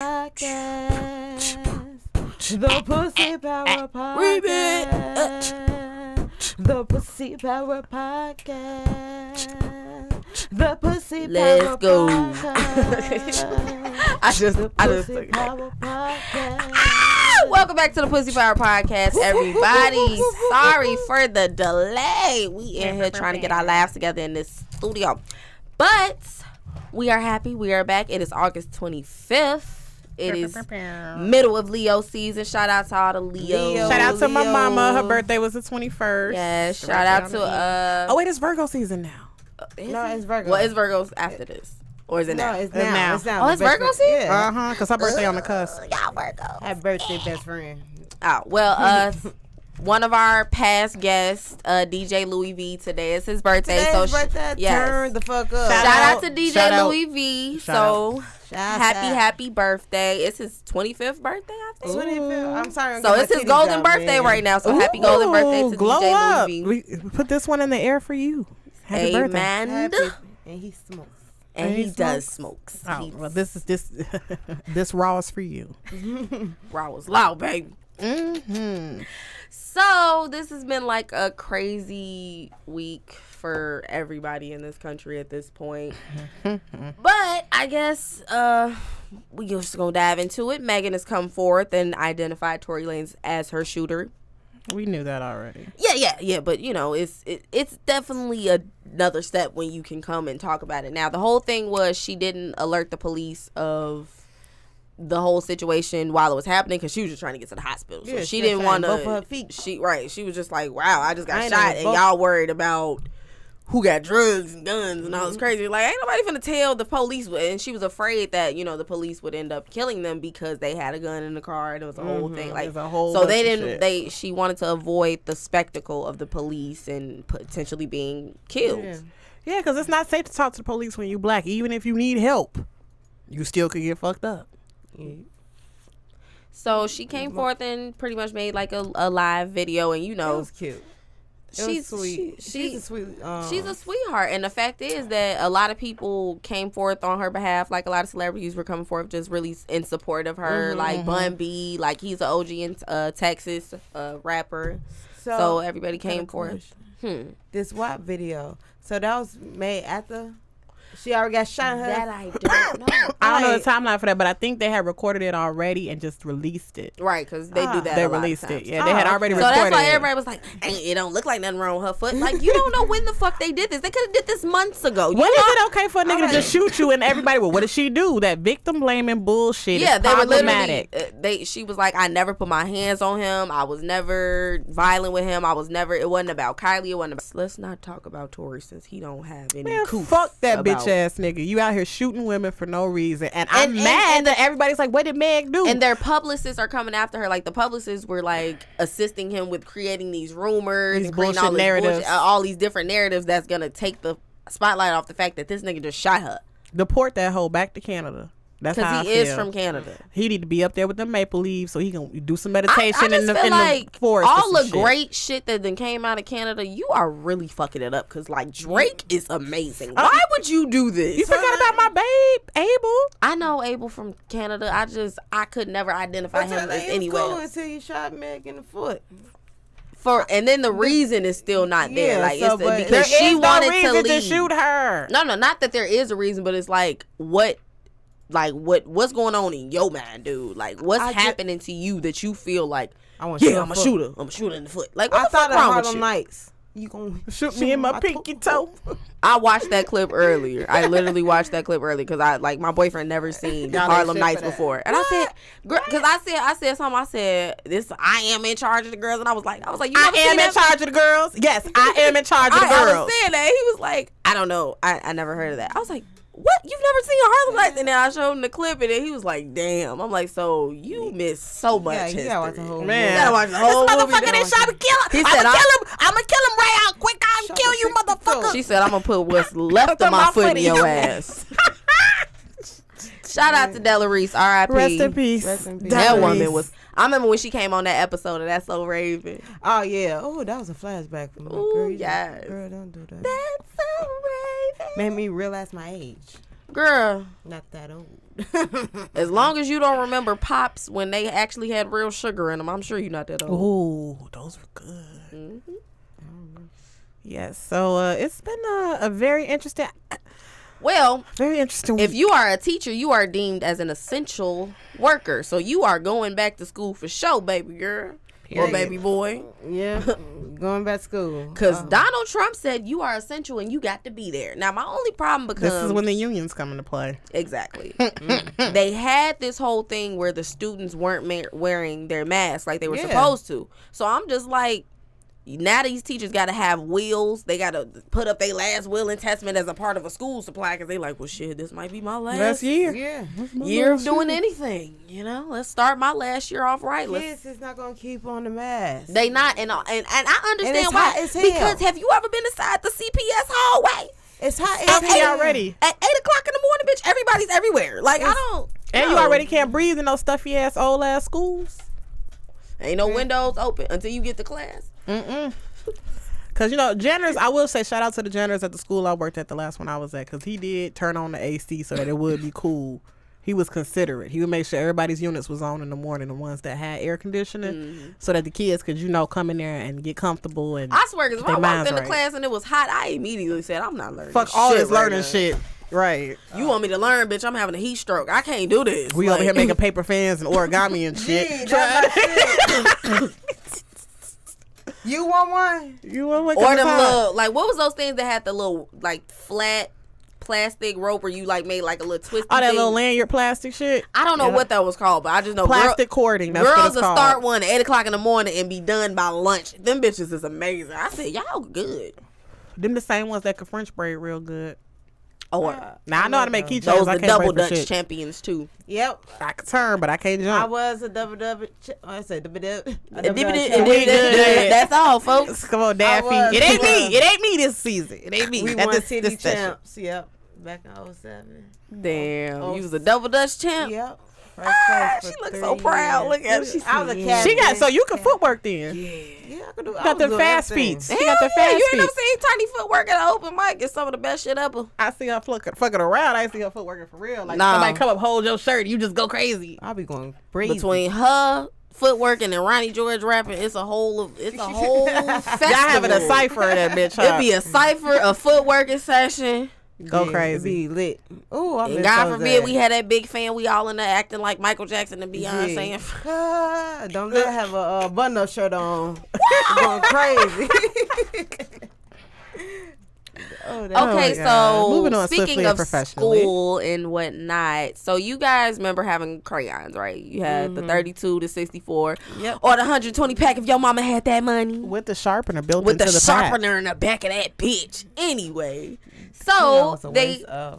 Podcast. The Pussy Power Podcast. The Pussy Power Podcast. The Pussy Let's Power go. Podcast. I just Pussy Power Podcast. Welcome back to the Pussy Power Podcast, everybody. Sorry for the delay. We in here trying to get our laughs together in this studio. But we are happy. We are back. It is August 25th. It is middle of Leo season. Shout out to all the Leos. Shout out to my mama. Her birthday was the 21st. Yeah, shout out to oh wait, it's Virgo season now. No, it's Virgo. Well, it's Virgo's after this. Or is it now? No, it's now. It's now. Oh, it's Virgo season? Yeah. Because her birthday on the cusp. Y'all Virgo. Happy birthday, best friend. Oh, well, one of our past guests, DJ Louis V, today is his birthday. Today's birthday. Yes. Turn the fuck up. Shout out to DJ Louis V. Shout Happy birthday. It's his 25th birthday, I think. 25th. I'm sorry. So it's his golden birthday right now. So happy golden birthday to glow DJ up. Louis V. We put this one in the air for you. Happy birthday. Amen. And he smokes. And he does smokes. Oh, well, this this raw is for you. Raw was loud, baby. Mm-hmm. So this has been like a crazy week for everybody in this country at this point. But I guess we just gonna dive into it. Megan has come forth and identified Tory Lanez as her shooter. We knew that already. Yeah. But you know, it's definitely another step when you can come and talk about it. Now the whole thing was she didn't alert the police of the whole situation while it was happening because she was just trying to get to the hospital. So she didn't want to. Both of her feet. She was just like, wow, I just got shot, and y'all worried about who got drugs and guns and all this crazy. Like, ain't nobody finna tell the police. And she was afraid that the police would end up killing them because they had a gun in the car and it was a whole thing. Like, so they didn't. She wanted to avoid the spectacle of the police and potentially being killed. Yeah, because it's not safe to talk to the police when you black. Even if you need help, you still could get fucked up. So she came forth and pretty much made like a live video, and It was cute. She's sweet. She's a sweet. She's a sweetheart, and the fact is that a lot of people came forth on her behalf. Like a lot of celebrities were coming forth just really in support of her. Like Bun B, like he's an OG in Texas rapper. So everybody came forth. This WAP video. So that was made after she already got shot in her. That I don't know. I don't know the timeline for that, but I think they had recorded it already and just released it. Right, because they do that. They a lot released of times. it. Yeah, they had already so recorded it. So that's why everybody was like, it don't look like nothing wrong with her foot. Like, you don't know when the fuck they did this. They could have did this months ago. When is it okay for a nigga to just shoot you and everybody? Well, what did she do? That victim blaming bullshit is problematic. They were literally, she was like, I never put my hands on him. I was never violent with him. It wasn't about Kylie. It wasn't about. Let's not talk about Tory since he don't have any. Man, fuck that bitch ass nigga. You out here shooting women for no reason, and I'm mad that everybody's like, what did Meg do? And their publicists are coming after her. Like the publicists were like assisting him with creating these rumors, these and bullshit all narratives, all these different narratives that's gonna take the spotlight off the fact that this nigga just shot her. Deport that hoe back to Canada. That's how I feel. Because he is from Canada. He need to be up there with the maple leaves so he can do some meditation I in the forest. All the great shit that then came out of Canada, you are really fucking it up. Because like Drake is amazing. Why would you do this? You forgot about my babe, Abel. I know Abel from Canada. I could never identify him as anywhere. Cool until you shot Meg in the foot. And then the reason is still not there. Yeah, like so, it's because she wanted to leave. To shoot her. No, not that there is a reason, but it's like what's going on in your mind, dude? Like what's happening to you that you feel like I'm a shooter. I'm a shooter in the foot. Like what the fuck wrong with you? Nights. You gonna shoot me in my pinky toe? I watched that clip earlier. I literally watched that clip earlier because my boyfriend never seen Harlem Nights before, and I said, because I said something. I said this. I am in charge of the girls, and I was like, you I am in charge of the girls. Yes, I am in charge of the girls. I was saying that. He was like, I don't know. I never heard of that. I was like, what? You've never seen Harlem Nights? And then I showed him the clip, and then he was like, damn. I'm like, so you missed so much history. You gotta watch the whole movie. Man. You gotta watch the whole movie. This motherfucker didn't try to kill him. He said, I'm gonna kill him right out quick. I'll kill you, motherfucker. She said, I'm gonna put what's left of my foot in your ass. Shout out to Della Reese, R.I.P. Rest in peace. That woman was. I remember when she came on that episode of That's So Raven. Oh yeah. Oh, that was a flashback for me. Ooh, Girl, yes. Girl, don't do that. That's So Raven. Made me realize my age. Girl. Not that old. As long as you don't remember Pops when they actually had real sugar in them, I'm sure you're not that old. Ooh, those were good. Mm-hmm. Yes, so it's been a very interesting... Very interesting week. If you are a teacher, you are deemed as an essential worker. So you are going back to school for sure, baby girl. Or baby boy. Yeah, going back to school. Because Donald Trump said you are essential and you got to be there. Now, my only problem becomes... This is when the unions come into play. Exactly. They had this whole thing where the students weren't wearing their masks like they were supposed to. So I'm just like, now these teachers got to have wills. They got to put up their last will and testament as a part of a school supply because they like, well, shit, this might be my last year. Yeah. Year of doing anything. You know, let's start my last year off right. Kids is not going to keep on the mask. They not. And I understand why. Because have you ever been inside the CPS hallway? It's hot. It's already. At 8 o'clock in the morning, bitch, everybody's everywhere. Like, I don't. And you already can't breathe in those stuffy ass old ass schools. Ain't no windows open until you get to class. Because, you know, janitors, I will say shout out to the janitors at the school I worked at, the last one I was at, because he did turn on the AC so that it would be cool. He was considerate. He would make sure everybody's units was on in the morning, the ones that had air conditioning, so that the kids could, you know, come in there and get comfortable. And I swear, because if I walked into class and it was hot, I immediately said, I'm not learning fuck all this learning shit. Right. You want me to learn, bitch? I'm having a heat stroke. I can't do this. We over here making paper fans and origami and shit. You want one? You want one? Or them little, like, what was those things that had the little, like, flat plastic rope where you, like, made, like, a little twisty that thing? little lanyard plastic shit? I don't know what that was called, but I just know plastic cording. That's girls what it's will called. start one at 8 o'clock in the morning and be done by lunch. Them bitches is amazing. I said, y'all good. Them the same ones that can French braid real good. Now I know how to make keychains. Those the double Dutch champions too. Yep. I can turn, but I can't jump. I was a double. I said double. That's all, folks. Come on, Daffy. It ain't me. It ain't me this season. It ain't me. We won city champs. Yep. Back in 07. Damn, you was a double Dutch champ. Yep. She looks so proud. Look at her. I was a cat. She got so you can footwork then. Yeah, I could do. Got the fast feet. She got the fast feet. You ain't never seen Tiny footwork at an open mic. It's some of the best shit ever. I see her fucking around. I see her footworking for real. Like somebody come up, hold your shirt, you just go crazy. I'll be going crazy. Between her footwork and then Ronnie George rapping, it's a whole festival. Y'all having a cipher in that bitch. It'd be a cipher, a footworking session. Go crazy. Be lit. Ooh, and God forbid we had that big fan. We all in there acting like Michael Jackson and Beyonce. Don't let have a button-up shirt on. Going crazy. Okay, so moving on speaking of school and whatnot, so you guys remember having crayons, right? You had the 32 to 64, yep, or the 120 pack if your mama had that money. With the sharpener built into the pack. With the sharpener in the back of that bitch. Anyway. So they. I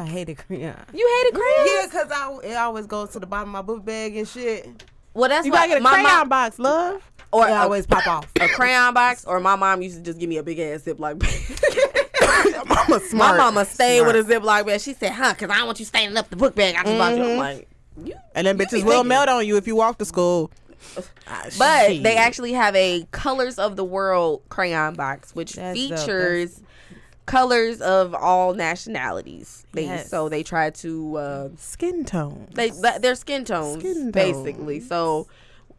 hated crayons. You hated crayons? Yeah, because it always goes to the bottom of my book bag and shit. Well, that's you gotta get a crayon box, love. Or it always pop off. A crayon box, or my mom used to just give me a big ass Ziploc bag. Mama smart. My mama stayed with a Ziploc bag. She said, because I don't want you standing up the book bag. I just bought you. I'm like, and then bitches will melt on you if you walk to school. But they actually have a Colors of the World crayon box, which features colors of all nationalities. So they try to skin tone. They're skin tones, basically. So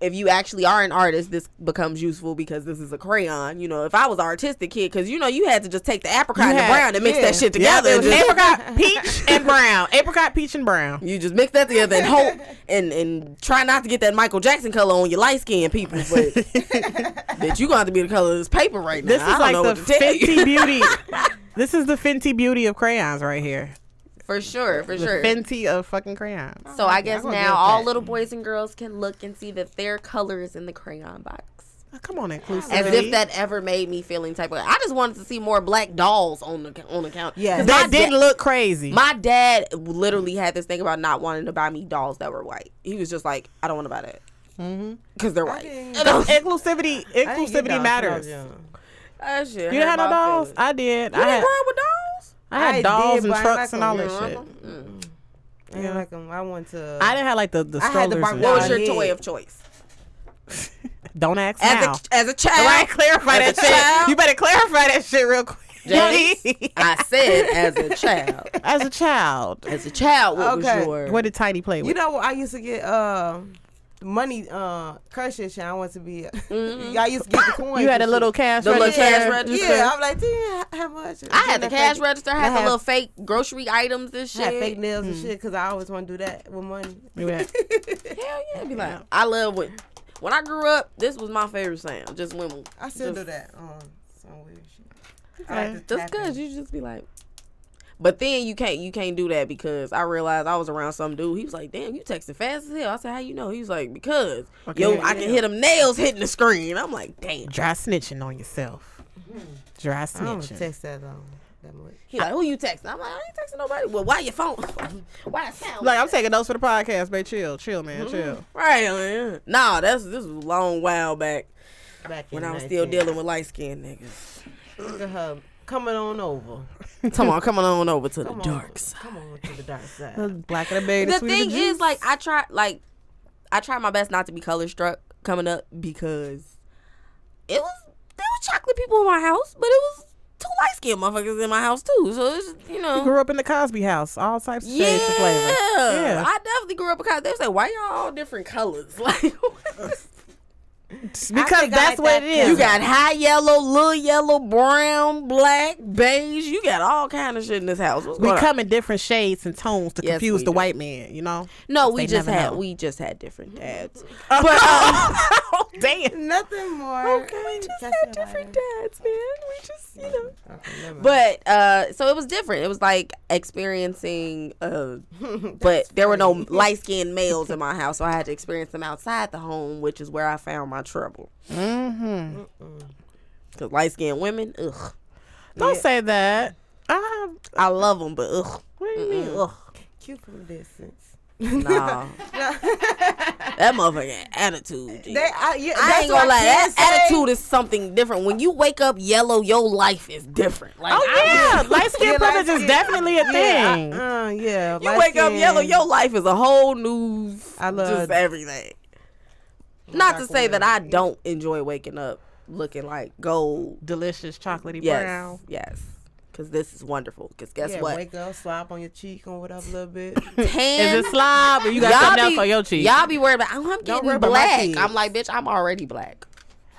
if you actually are an artist, this becomes useful because this is a crayon. You know, if I was an artistic kid, because you know you had to just take the apricot and the brown and mix that shit together. It was apricot, peach, and brown. Apricot, peach, and brown. You just mix that together and hope and try not to get that Michael Jackson color on your light skinned people, but that you gonna have to be the color of this paper right now. This is like the Fenty Beauty. This is the Fenty Beauty of crayons right here. For sure. Fenty of fucking crayons. So I guess now all little boys and girls can look and see that their color is in the crayon box. Oh, come on, inclusivity. As if that ever made me feeling type of. I just wanted to see more black dolls on the counter. Yeah, that didn't look crazy. My dad literally had this thing about not wanting to buy me dolls that were white. He was just like, I don't want to buy that because they're white. Inclusivity matters. You didn't have no dolls? I did. You didn't grow up with dolls? I had dolls and trucks and all that shit. I didn't like them. I went to. I didn't have like the strollers. What was your toy of choice? Don't ask now. As a child. Right, clarify that shit. You better clarify that shit real quick. James, I said as a child. As a child. As a child, what Okay. was your... What did Tiny play with? You know, I used to get money crush. I wanted to be. I used to get the coins. You had a and little shit. cash The little register? cash register? Yeah, I'm like, damn, how much? I had the cash fake, register. I had I the have- little fake grocery items and I shit. had fake nails and shit because I always want to do that with money. Yeah. Hell yeah. Be like, I love when I grew up, this was my favorite sound. Just when I still just- do that. Some weird shit. Okay. That's good. You just be like, but then you can't do that because I realized I was around some dude. He was like, "Damn, you texting fast as hell." I said, "How you know?" He was like, "Because Okay. I can hear them nails hitting the screen." I'm like, "Damn." Dry snitching on yourself. Dry I don't snitching. text that much. He like, "Who you texting?" I'm like, "I ain't texting nobody." Well, why your phone? Why it sound Like, I'm taking notes for the podcast, babe. Chill, man, chill. right? Yeah. Nah, this was a long while back Back when in I was still 19. dealing with light skinned niggas. Look at her coming on over. Come on over to the Come dark on, side. come on to the dark side. Black and the berry, The sweet of thing juice. is, like, I tried my best not to be color struck coming up because there was chocolate people in my house, but it was two light skinned motherfuckers in my house too. So it's just, You grew up in the Cosby house, all types of shades of flavor. Yeah. I definitely grew up because they was like, why y'all all different colors? Like, Because think I that's like what that it is. you got high yellow, little yellow, brown, black, beige. You got all kind of shit in this house. What's We going on? come in different shades and tones to Yes, confuse we the do. white man, you know? No, They we just never had know. different dads. But Oh, damn. Nothing more. Okay, we just Catch had your different lighter. dads, man. We just, Okay, never mind. But so it was different. It was like experiencing but there were no light skinned males in my house, so I had to experience them outside the home, which is where I found my trouble. Mm-hmm. Cause light skinned women, ugh. Don't say that. I love them, but ugh. What do you mean? Ugh. Cute from a distance. Nah. That motherfucker got attitude. G. I that's ain't what gonna lie. can't That say. attitude is something different. When you wake up yellow, your life is different. Like, Oh, yeah. Light skin Yeah, privilege is light-skin- definitely a thing. Yeah. you wake up yellow, your life is a whole new, I love just everything. Not to say that I don't enjoy waking up looking like gold. Delicious chocolatey Yes, brown. yes. Because this is wonderful. Because guess what? Wake up, slap on your cheek or whatever a little bit. Tan. Is it slob or you got Y'all something else be- on your cheek? Y'all be worried about, I'm worry getting about my black. kids. I'm like, bitch, I'm already black.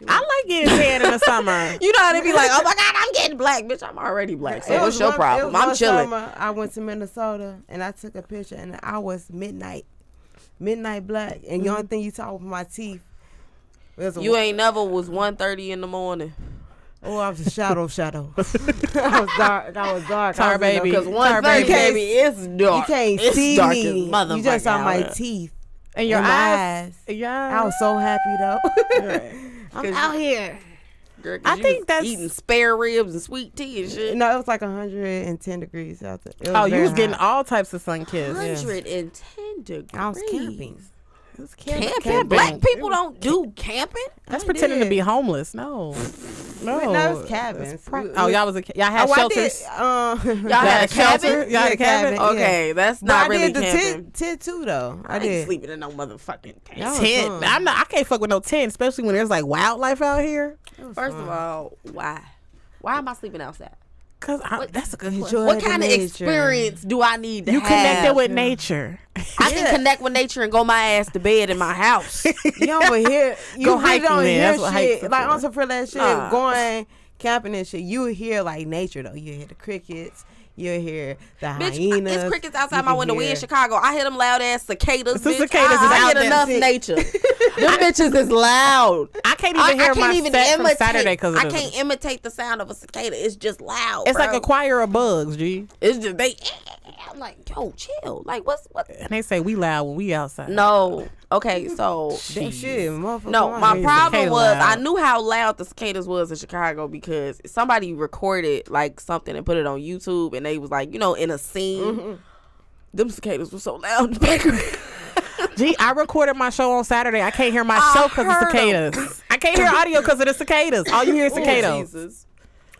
I like getting tan in the summer. You know how they be like, oh my God, I'm getting black. Bitch, I'm already black. So It what's was your one- it problem? was I'm one chilling. summer, I went to Minnesota and I took a picture and I was midnight black. And the only thing you saw with my teeth was You ain't never was 1:30 in the morning. Oh, I was a shadow. I was dark. Tar baby. Because Tar 1:30, baby. baby, it's dark. You can't It's see dark me. as motherfucker You just saw my out. teeth And your and my eyes. eyes. Yeah. I was so happy though. I'm 'Cause out here. Girl, 'cause I you think was that's- eating spare ribs and sweet tea and shit. No, it was like 110 degrees out there. It Oh, you very was getting hot. all types of sun kiss. 110 degrees. I was camping. It was Camping? Black people don't do camping. That's I pretending to did. be homeless. No. No. No, it was cabins. Oh, y'all was y'all had Oh, shelters. I did. Y'all had a shelter? cabin? Y'all had a Yeah, cabin? cabin. Okay, that's But not I really did the camping. tent too though. I I ain't did. sleeping in no motherfucking tent. Y'all was Tent. fun. I can't fuck with no tent, especially when there's like wildlife out here. First of all, why? Why am I sleeping outside? Cause that's a good question. Enjoy What the kind of nature. experience do I need to You have? connected with nature. I can connect with nature and go my ass to bed in my house. You over here, you Go really hiking don't then. hear That's what hikes shit. are Like for. on some friendly shit, Nah. going camping and shit. You hear like nature though. You hear the crickets. You hear the Bitch, hyenas. it's crickets outside You my can window. We in hear- Chicago. I hear them loud ass cicadas. The bitch. cicadas is I out get there. enough nature. Them bitches is loud. I can't even hear my set from Saturday because of I this. can't imitate the sound of a cicada. It's just loud. It's like bro. a choir of bugs, G. It's just they. I'm like, yo, chill. Like, what? And they say we loud when we outside. No. Okay, so That shit, motherfucker. no, come my on. problem cicada was loud. I knew how loud the cicadas was in Chicago because somebody recorded like something and put it on YouTube, and they was like, in a scene. Them cicadas were so loud in the background. Gee, I recorded my show on Saturday. I can't hear my show because of heard cicadas. I can't hear audio because of the cicadas. All you hear is Oh, cicadas. Jesus.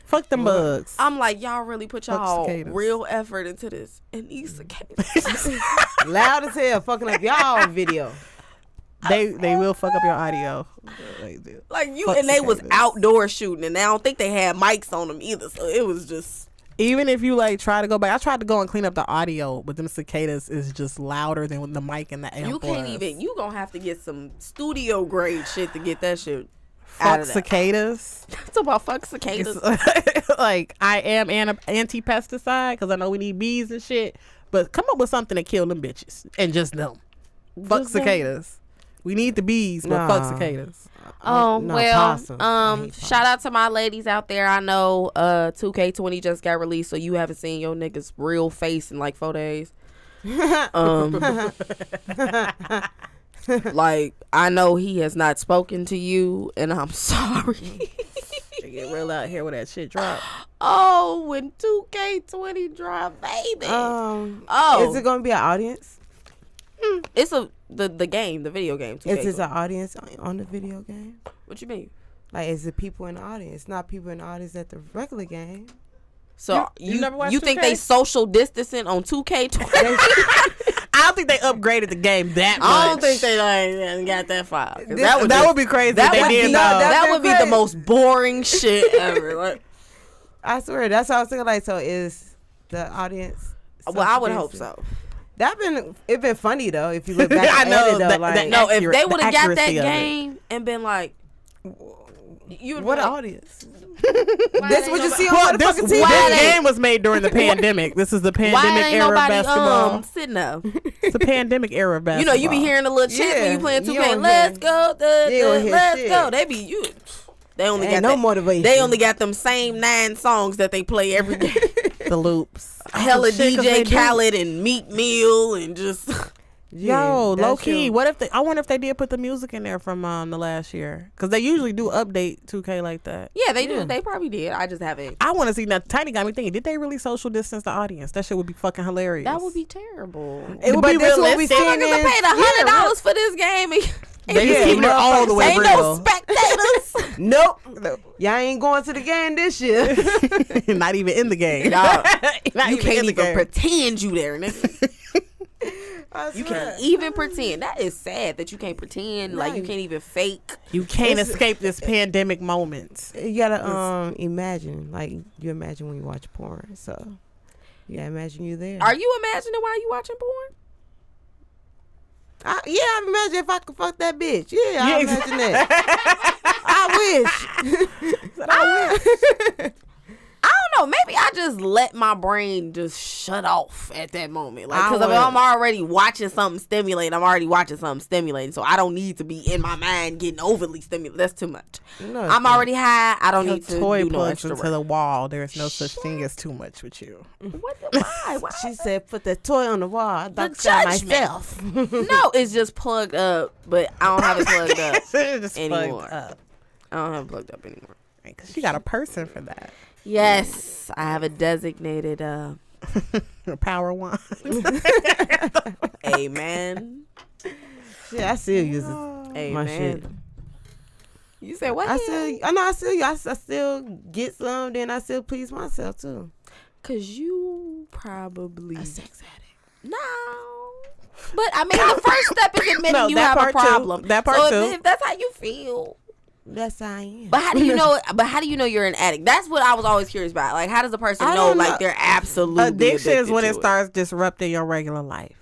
Fuck them bugs. I'm like, y'all really put Fuck y'all cicadas. real effort into this, and these cicadas. Loud as hell, fucking up y'all video. They will fuck up your audio. They do. Like you, Fuck and they was cicadas. outdoor shooting, and I don't think they had mics on them either. So it was just. Even if you like try to go back, I tried to go and clean up the audio, but them cicadas is just louder than the mic and the amp. You can't even. You gonna have to get some studio grade shit to get that shit. Fuck cicadas. It's about fuck cicadas. Like I am anti-pesticide because I know we need bees and shit, but come up with something to kill them bitches and just them. Fuck cicadas. We need the bees, but fuck cicadas. Oh, no, well, possums. shout out to my ladies out there. I know 2K20 just got released, so you haven't seen your nigga's real face in like 4 days. Like, I know he has not spoken to you, and I'm sorry. They get real out here with that shit drop. Oh, when 2K20 drop, baby. Is it gonna be an audience? It's the game, the video game. 2K20. Is it an audience on the video game? What you mean? Like, is it people in the audience? Not people in the audience at the regular game. So you never watched you think 2K? they social distancing on 2K20? I don't think they upgraded the game that much. I don't think they like got that far. That would be crazy. That if would they be did, that though. would be the most boring shit ever. Like, I swear, that's what I was thinking. Like, so is the audience? well, I would hope so. It been funny though. If you look back, I at know it, though, that- like, that- No, if accurate- they would have the got that accuracy of it. game and been like, what audience? Why This ain't what you nobody- see on Well, motherfucking this TV? game was made during the pandemic. This is the Why pandemic ain't era of nobody basketball. sitting up? It's the pandemic era of You basketball. know, you be hearing a little chant when Yeah, you playing you 2K. don't Let's hear- go, you don't hear let's shit. go. They be you. They only Ain't got no that, motivation. They only got them same 9 songs that they play every day. the loops. Hella shit, 'cause they DJ do. Khaled and Meek Mill and just. Yo, that low key. shit- What if I wonder if they did put the music in there from the last year because they usually do update 2K like that. Yeah, they do. They probably did. I just haven't. I want to see that. Tiny got me thinking. Did they really social distance the audience? That shit would be fucking hilarious. That would be terrible. It would But be that's what we realistic. seen Niggas in- paid $100 for this game. They just keep it all the way Ain't real. no spectators. Nope. Y'all ain't going to the game this year. Not even in the game. Y'all, Not you even can't in the even game. pretend you there, nigga. I You swear. can't even pretend. That is sad that you can't pretend. Like you Right. can't even fake. You can't It's- escape this pandemic moment. You gotta imagine, like you imagine when you watch porn. So you gotta imagine you there. Are you imagining while you watching porn? I imagine if I could fuck that bitch. Yeah, I Yeah. imagine that. I wish. I don't know. Maybe I just let my brain just shut off at that moment. Like, I because if would. I'm already watching something stimulating, I'm already watching something stimulating. So I don't need to be in my mind getting overly stimulated. That's too much. No, I'm already high. I don't Your need to toy do no plugs extra into work. the wall. There's no such thing as too much with you. What the, why? Why? She said, "Put the toy on the wall." I The thought judgment. myself. No, it's just plugged up, but I don't have it plugged up. Just Anymore. plugged up. I don't have it plugged up anymore. Because she got a person for that. Yes, I have a designated Power one. amen. Shit, I still use it. Amen. My shit. You said what? I still get some. Then I still please myself too. Cause you probably A sex addict. no. But I mean, the first step is admitting No, you that have a part too. problem. That part so too. If that's how you feel. That's how I am. But how do you know? But how do you know you're an addict? That's what I was always curious about. Like, how does a person I know? don't Like, know. they're absolutely Addiction is addicted when to it starts disrupting your regular life.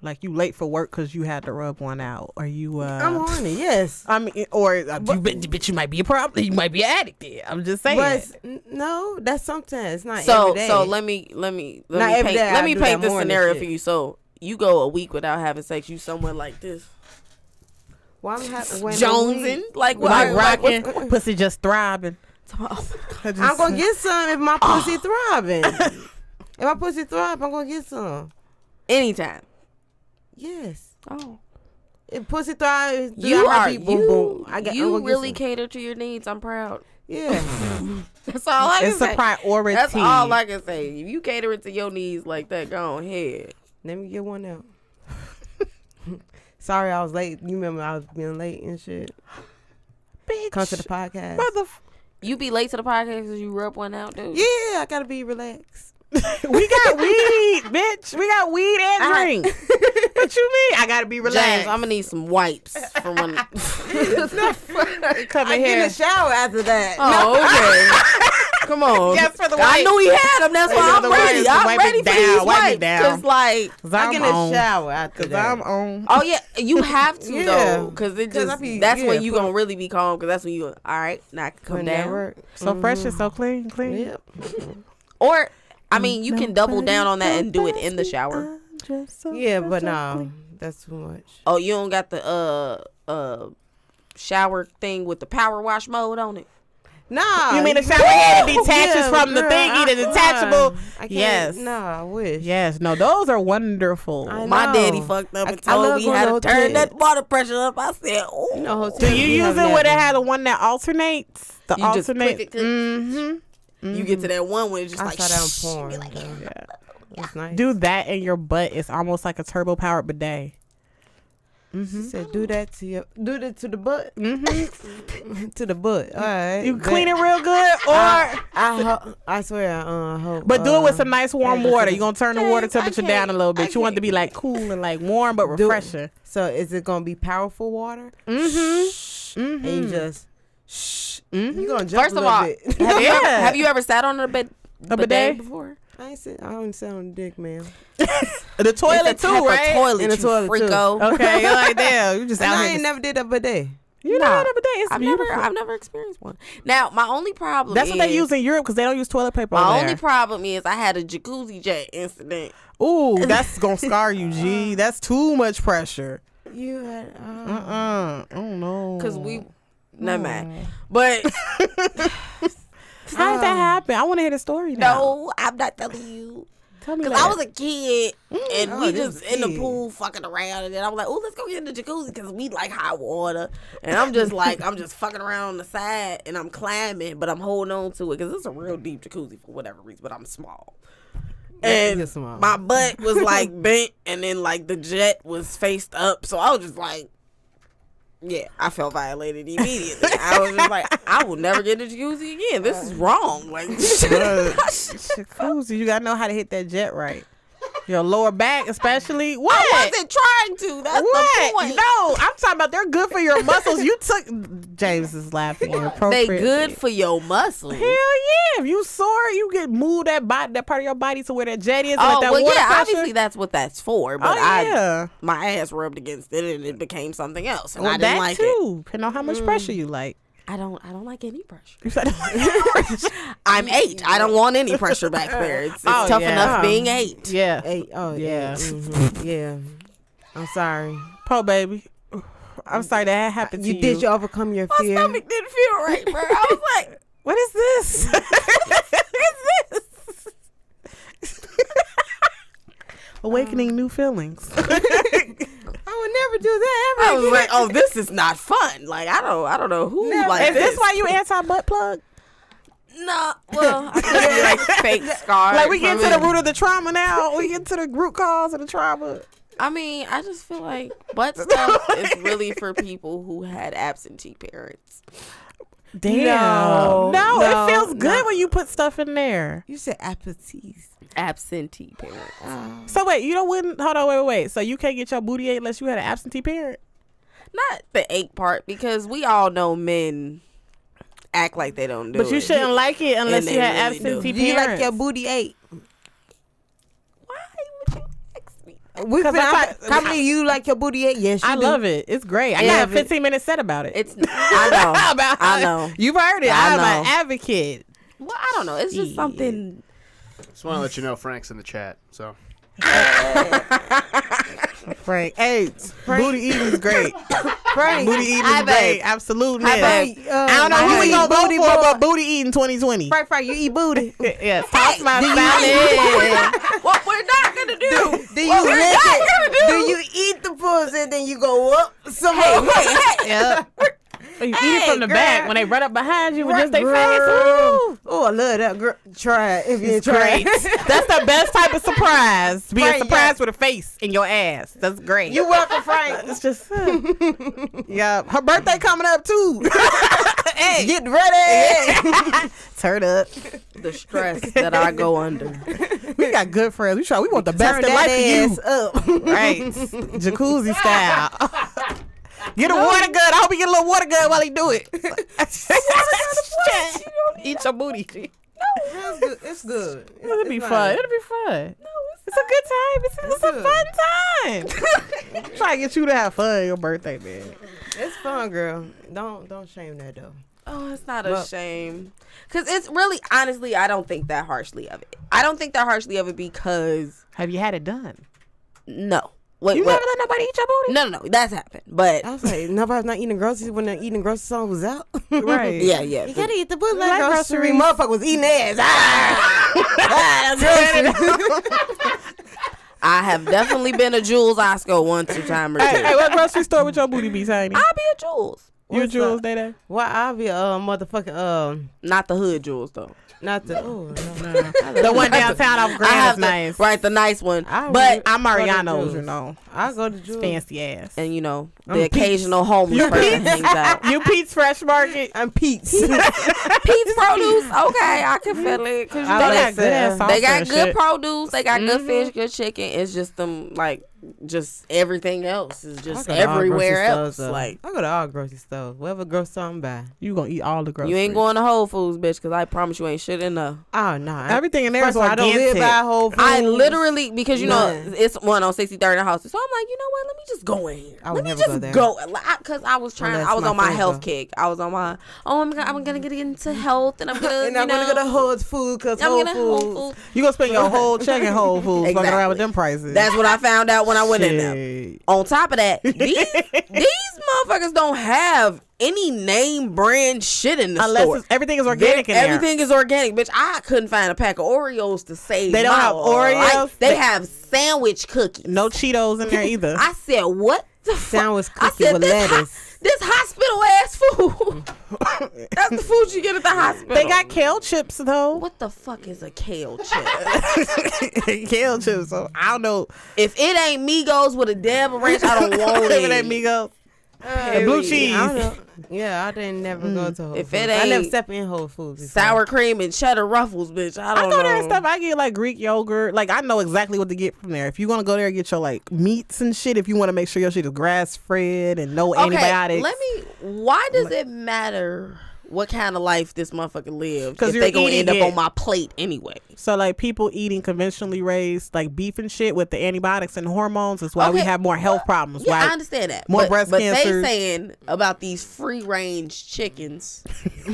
Like you late for work because you had to rub one out, or you. I'm horny. Yes. I mean, or but you might be a problem. You might be an addict. There. I'm just saying. But no, that's sometimes. It's not So every day. so let me Not every paint, day I let me do paint that this morning scenario shit. for you. So you go a week without having sex. You somewhere like this, Well, when jonesing, like what? like Like, rocking, pussy just throbbing. oh I'm gonna get some if my pussy throbbing. If my pussy throb, I'm gonna get some. anytime. Yes. Oh, If pussy thrive, you are boom boom. I'm you gonna really get some. cater to your needs. I'm proud. Yeah. That's all I can It's say. a priority. That's all I can say. If you catering to your needs like that, go ahead. Let me get one out. Sorry, I was late. You remember I was being late and shit. Bitch. Come to the podcast. You be late to the podcast because you rub one out, dude. Yeah, I gotta be relaxed. We got weed, bitch. We got weed and drink. What you mean? I gotta be relaxed. James, I'm gonna need some wipes from when Come I in get in here. the shower after that. Oh, okay. Come on. Yes, for the I wipes. knew he had them. That's why I'm ready. I'm Wipe ready it for down, these wipe it wipes. down. Cause like, I get in the shower after that. I'm on. oh yeah, you have to Yeah. though, cause it 'Cause just I be- that's yeah, when you put- gonna really be calm. Cause that's when you all right. Now I can come When that down. work. So fresh and so clean. Yep. Or I mean, you can double down on that and do it in the shower. Yeah, but no, that's too much. Oh, you don't got the shower thing with the power wash mode on it. Nah. You mean the shower head that Woo! detaches Yeah, from the girl, thingy, the I detachable? can't- Yes. No, I wish. Yes. No, those are wonderful. I My know. daddy fucked up and I told love me going how to to turn hotels. that water pressure up. I said, oh. You know, hotels Do you be use having it where that they had the one that alternates? The You just alternate. click it. Mm-hmm. You get to that one when it's just I like, saw that on shh. porn. You're like, though. Yeah. That's nice. Do that in your butt. It's almost like a turbo powered bidet. She said, do that to the butt. Mm-hmm. To the butt. All right. You clean it real good, or I swear, I hope. but do it with some nice warm water. You're gonna turn the water James, I temperature can't- down a little I bit. You want it to be like cool and like warm but Do- refreshing. So is it gonna be powerful water? Mm-hmm. And you just shh. Mm-hmm. You gonna jump First a of little all, bit. have you ever sat on a bidet? before? I don't sit on the dick, man. The toilet It's a type too, of right? toilet, In the you toilet, too. freako. Okay, you're like damn. You just And out I here. ain't never did a bidet. You know what a bidet is? I've never experienced one. Now, my only problem That's is, what they use in Europe because they don't use toilet paper. my over only there. problem is I had a jacuzzi jet incident. Ooh, that's gonna scar you, G. That's too much pressure. You had. I don't know. Cause never mind. But How did that happen? I want to hear the story now. no, I'm not telling you. Tell me Cause that. I was a kid and Oh, we this just is in the kid. pool fucking around, and then I was like, "Oh, let's go get in the jacuzzi," cause we like hot water, and I'm just fucking around on the side, and I'm climbing, but I'm holding on to it, cause it's a real deep jacuzzi for whatever reason, but I'm small, and you're small. my butt was like bent, and then like the jet was faced up, so I was just like, yeah, I felt violated immediately. I was just like, I will never get in the jacuzzi again. This is wrong. Like, Jacuzzi, you gotta know how to hit that jet right. Your lower back, especially. What? I wasn't trying to. That's the What? point. No, I'm talking about they're good for your muscles. You took James is laughing. They inappropriately. good for your muscles. Hell yeah! If you sore, you get move that part of your body to where that jet is. Oh, let that well, water yeah, pressure. obviously that's what that's for. But Oh yeah. my ass rubbed against it and it became something else. And Well, I didn't that like it. too. Depending on how much pressure you like. I don't like any pressure. You said I'm 8. I don't want any pressure back there. It's Oh, tough yeah. enough being 8. yeah. Hey, oh Yeah. yeah. I'm sorry. Poor baby. I'm sorry that happened to you. Did you overcome your My fear? stomach didn't feel right, bro. I was like, What is this? what is this? Awakening new feelings. I would never do that ever. I was like, oh, this is not fun. Like, I don't know who like Is this why you anti-butt plug? No, well, I could be like fake scarred. Like we get from to the it. root of the trauma now. We get to the root cause of the trauma. I mean, I just feel like butt stuff is really for people who had absentee parents. Damn. No, No, it feels good no. when you put stuff in there. You said appetites. Absentee parents. So wait, you don't wouldn't hold on, wait. So you can't get your booty ate unless you had an absentee parent? Not the ache part, because we all know men act like they don't do it. But you shouldn't like it unless And you they had really do. absentee Do you parents. like your booty ate? Why would you ask me? How many you like your booty ate? Yes, you I do. love it. It's great. I Yeah, got a 15-minute set about it. It's I know. I know. You've heard it. I I'm know. an advocate. Well, I don't know. It's just Yeah. something. Just want to let you know Frank's in the chat. So Frank. Hey, booty eating is great. Frank, Booty eating Hi, is great. babe. Absolutely. Hi, I babe. don't know who we gonna vote for, but booty eating 2020. Frank, you eat booty. Yes. Toss my do you salad. What we're not gonna do. Do you lick it? Do you eat the pussy and then you go up some more? Yep. You eat it from the girl. back when they run up behind you with just their face. Girl. Ooh. Oh, I love that. Girl, try it if you It's try great. it. That's the best type of surprise. Being Right, surprised with a face in your ass. That's great. You welcome, Frank. It's just, yeah. Her birthday coming up too. Hey, Get ready. turn up. The stress that I go under. We got good friends. We want the best Turn in life that for you. ass up. Right. Jacuzzi style. Get a water gun. I hope he get a little water gun while he do it. Eat your booty. It's good. It'll be fun. It'll be fun. No, it's a good time. It's a fun time. Try to get you to have fun your birthday, man. It's fun, girl. Don't shame that though. Oh, it's not a shame. Because it's really, honestly, I don't think that harshly of it. I don't think that harshly of it because... Have you had it done? No. Wait, you never let nobody eat your booty? No, that's happened. But... I was like, nobody's not eating groceries when the eating groceries song was out. Right. Yeah. You gotta eat the booty like like grocery. groceries. Motherfucker was eating ass. I have definitely been a Jules Oscar 1-2 time or two. Hey, what grocery store with your booty be, Tiny? I'll be a Jules. You a Jules, Day? Well, I'll be a motherfucking Not the hood Jules, though. not the no. The one downtown off Grand is nice. Right, the nice one. But I'm go to Mariano's, Jules. you know. I go to Jules. Fancy ass. And, you know, I'm the occasional homeless person hangs out. You Pete's Fresh Market. I'm Pete's. Pete's Produce, okay, I can feel it. Cause you I know like they, that. they got good produce, they got good fish, good chicken. It's just them, like, just everything else is just everywhere else. Like, I go to all grocery stores. Whatever grocery store I'm by. You gonna eat all the groceries. you ain't going to Whole Foods, bitch, because I promise you ain't shit enough. Oh no. Everything in there is First of all, I don't live organic. by Whole Foods. I literally, because you know, None. it's one on 63rd and House. So I'm like, you know what? Let me just go in here. I would Let me never just go there. go. Because I was trying, Unless I was my on my friends health go. kick. I was on my, I'm going to get into health and I'm going to, And I'm gonna go to Whole Foods because I'm Whole gonna Whole Foods. Foods. You gonna spend your whole check in Whole Foods fucking around with them prices. That's what I found out when I went in there. Shit. On top of that, these motherfuckers don't have any name brand shit in the Unless store. everything is organic in there. Everything is organic, bitch. I couldn't find a pack of Oreos to save. They don't my have life. Oreos? They have sandwich cookies. No Cheetos in there either. I said, what the fuck? Sandwich I cookie said, with this lettuce. this hospital ass food. That's the food you get at the hospital. They got kale chips though. What the fuck is a kale chip? Kale chips. So I don't know. If it ain't Migos with a dab of ranch, I don't want If it. it ain't Migos. And blue cheese. I don't know. Yeah, I didn't never go to Whole If Foods. it I never ain't step in Whole Foods. before. sour cream and cheddar ruffles, bitch. I I don't go know. there and stuff. I get like Greek yogurt. Like I know exactly what to get from there. If you want to go there and get your like meats and shit, if you want to make sure your shit is grass fed and no antibiotics. Why does it matter what kind of life this motherfucker lives? 'Cause If you're they gonna end eating up it. on my plate anyway. So like people eating conventionally raised like beef and shit with the antibiotics and hormones is why we Okay. have more health problems. Yeah, why I understand that. more but, breast but cancers. they saying about these free range chickens.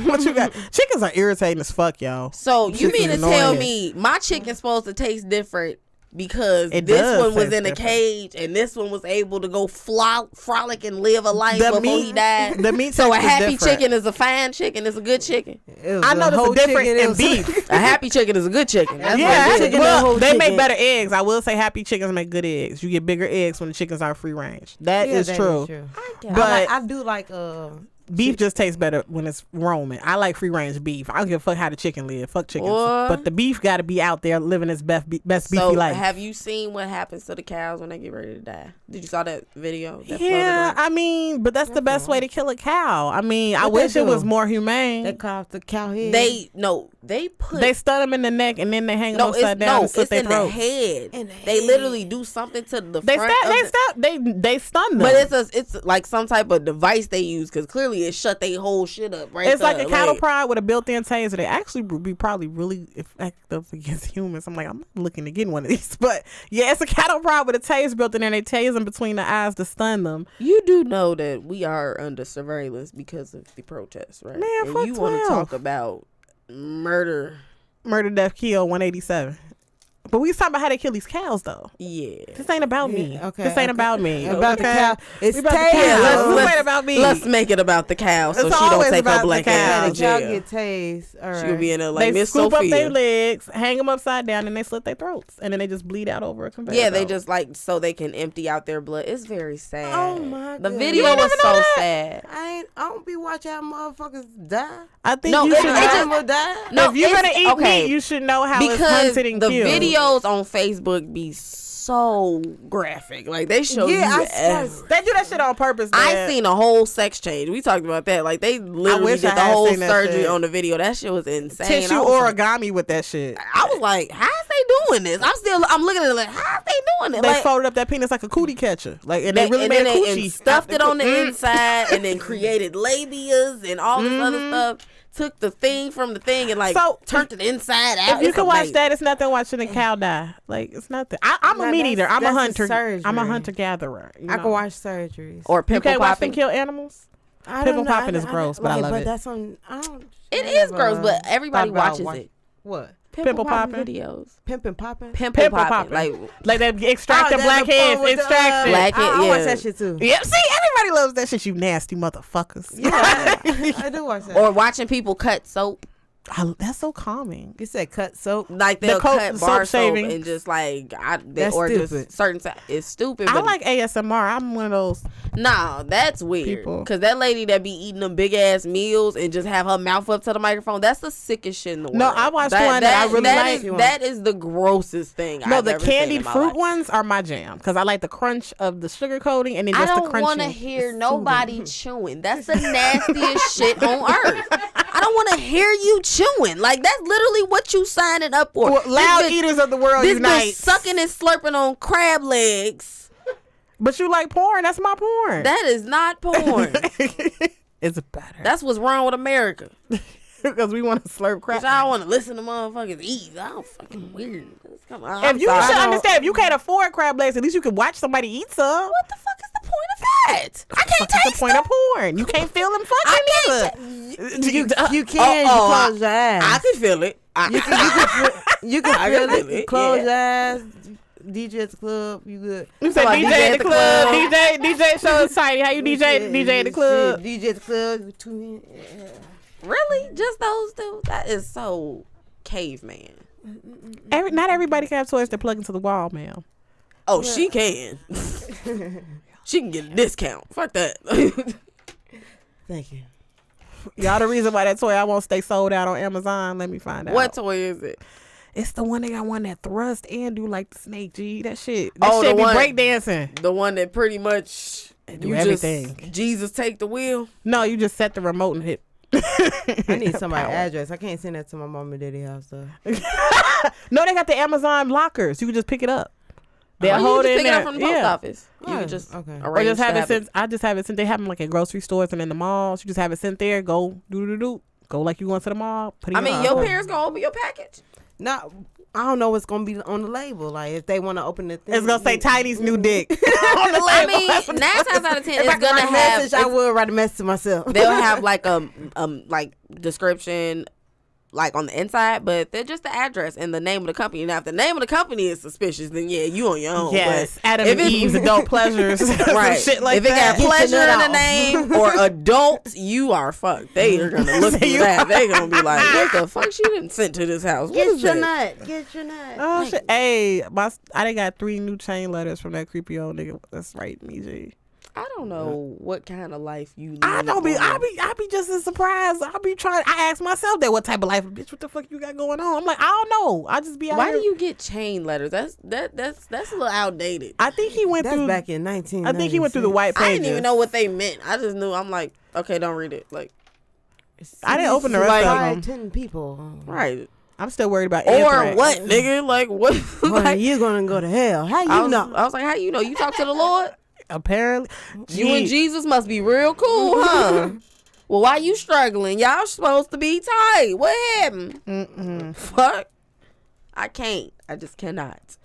what you got? Chickens are irritating as fuck, y'all. So you Chickens mean to annoying. tell me my chicken's supposed to taste different because It this does one was taste in a different. cage and this one was able to go frolic and live a life The before meat- he died? the meat So a texture is happy different. chicken is a fine chicken. It's a good chicken. It was I a know there's whole a difference chicken, it in was- beef. A happy chicken is a good chicken. That's Yeah, what it is. chicken well, and whole they make chicken. better eggs. I will say happy chickens make good eggs. You get bigger eggs when the chickens are free range. That Yeah, is that true. guess. But I do like beef just tastes better when it's roaming. I like free range beef. I don't give a fuck how the chicken live. Fuck chickens. Boy. But the beef got to be out there living its best beefy So life. have you seen what happens to the cows when they get ready to die? Did you saw that video? That floated Yeah, around? I mean, but that's the best way to kill a cow. I mean, I What they wish it was do? more humane. they cut off the cow head. They put They stun them in the neck and then they hang them it's upside down and slit it's their in the throats. head. In the They head. literally do something to the They front. they stun them. But it's like some type of device they use because clearly it shut their whole shit up. Right, It's like a cattle like, prod with a built-in taser. They actually would be probably really effective against humans. I'm like, I'm not looking to get one of these, but yeah, it's a cattle prod with a taser built in there. And they tase them between the eyes to stun them. You do know that we are under surveillance because of the protests, right? Man, and fuck you want to 12. talk about murder? Murder, death, kill, 187. But we was talking about how they kill these cows, though. Yeah. This ain't about me. Yeah, okay, This ain't okay. about me. About the okay? cow. It's We about the tails. cows. This let's- ain't about me. Let's make it about the cow so It's she don't always take about her the black cow. ass the to cow jail. get tased. All right. She'll be in there like They Miss scoop up their Sophia. legs, hang them upside down, and they slit their throats. And then they just bleed out over a conveyor Yeah, they belt. just like so they can empty out their blood. It's very sad. Oh, my The goodness. video You ain't was never so know that? sad. I don't be watching how motherfuckers die. I think No, you it- should it know. just- will die. No, if you're it's- gonna eat okay. meat, you should know how it's Because hunted and the killed. videos on Facebook be so graphic. Like they show you everything. They do that shit on purpose. I man. seen a whole sex change. We talked about that. Like they literally wish did I the had whole seen that surgery shit. on the video. That shit was insane. tissue I was like- origami with that shit. I was like, how is they doing this? I'm looking at it like, how are they doing it? They like, folded up that penis like a cootie catcher. Like, and they really made a coochie. And stuffed it on the inside and then created labias and all this other stuff. Took the thing from the thing and like turned it inside out. If you can watch that, it's nothing watching a cow die. Like, it's nothing. I'm a meat eater. I'm a hunter. I'm a hunter gatherer. I can watch surgeries. Or pimple popping. You can't watch them kill animals? Pimple popping is gross, but I love it. That's on. It is gross, but everybody watches it. What? Pimple popping videos. Pimping popping? Pimple popping. Like they extract the black heads. Extraction. I watch that shit too. Yeah, see, everybody loves that shit, you nasty motherfuckers. Yeah, I do watch that. Or watching people cut soap. That's so calming. You said cut soap? Like they'll cut bar soap and just like, that's or stupid. just certain, it's stupid. I like ASMR. I'm one of those. No, that's weird. Because that lady that be eating them big ass meals and just have her mouth up to the microphone, that's the sickest shit in the world. No, I watched one that I really like. That is the grossest thing. No, the candied fruit ones are my jam because I like the crunch of the sugar coating and then just the crunchy. I don't want to hear nobody chewing. That's the nastiest shit on earth. I don't want to hear you chewing. Like, that's literally what you signing up for. Well, loud eaters of the world unite. This bitch sucking and slurping on crab legs. But you like porn. That's my porn. That is not porn. It's better. That's what's wrong with America. Because we want to slurp crap. I don't want to listen to motherfuckers eat. I don't fucking weird. If you should understand, if you can't afford crab legs, at least you can watch somebody eat some. What the fuck is the point of that? I can't taste the point of porn. You can't feel them fucking either. You can. You close your eyes. I can feel it. You can feel it. Close your eyes. DJ at the club, you good. You said DJ at the club. DJ show is tiny. How you DJ at the club? DJ at the club. 2 minutes. Really? Just those two? That is so caveman. Not everybody can have toys that plug into the wall, ma'am. Oh, she can. She can get a discount. Fuck that. Thank you. Y'all the reason why that toy I won't stay sold out on Amazon. Let me find out. What toy is it? It's the one they got one that thrust and do like the snake, G. That shit. That shit be breakdancing. The one that pretty much do everything. Jesus take the wheel? No, you just set the remote and hit. I need somebody's address. I can't send that to my mom and daddy house though. No, they got the Amazon lockers. You can just pick it up. They'll hold it in there. From the post office. You can just or just have it sent. I just have it sent. They have them like at grocery stores and in the malls. You just have it sent there. Go do. Go like you going to the mall. Your parents gonna open your package? No. I don't know what's gonna be on the label. Like if they want to open the thing, it's gonna say Tiny's new dick on the label. I mean, 9 times out of 10, it's gonna have. Message, I will write a message to myself. They'll have like like description, like on the inside, but they're just the address and the name of the company. Now, if the name of the company is suspicious, then yeah, you on your own. Yes, Adam and Eve's Adult Pleasures, right? Shit like if it got pleasure in the name or adult, you are fucked. They are gonna look through that. They gonna be like, what the fuck she didn't send to this house? Get your nut. Oh shit! Hey, I done got 3 new chain letters from that creepy old nigga. That's right, me, G. I don't know what kind of life you live. I be just as surprised. I ask myself that what type of life, bitch, what the fuck you got going on? I'm like, I don't know. I just be out Why here. do you get chain letters? That's a little outdated. I think he went through back in 19. I think he went through the white pages. I didn't even know what they meant. I just knew. I'm like, okay, don't read it. Like, I didn't open the rest of them. 10 people. Right. I'm still worried about anthrax. Or what, nigga? Like, what? Like, you're gonna go to hell. How you know? I was like, how you know? You talk to the Lord? Apparently, you and Jesus must be real cool, huh? Well, why you struggling? Y'all supposed to be tight. What happened? Fuck. I can't. I just cannot.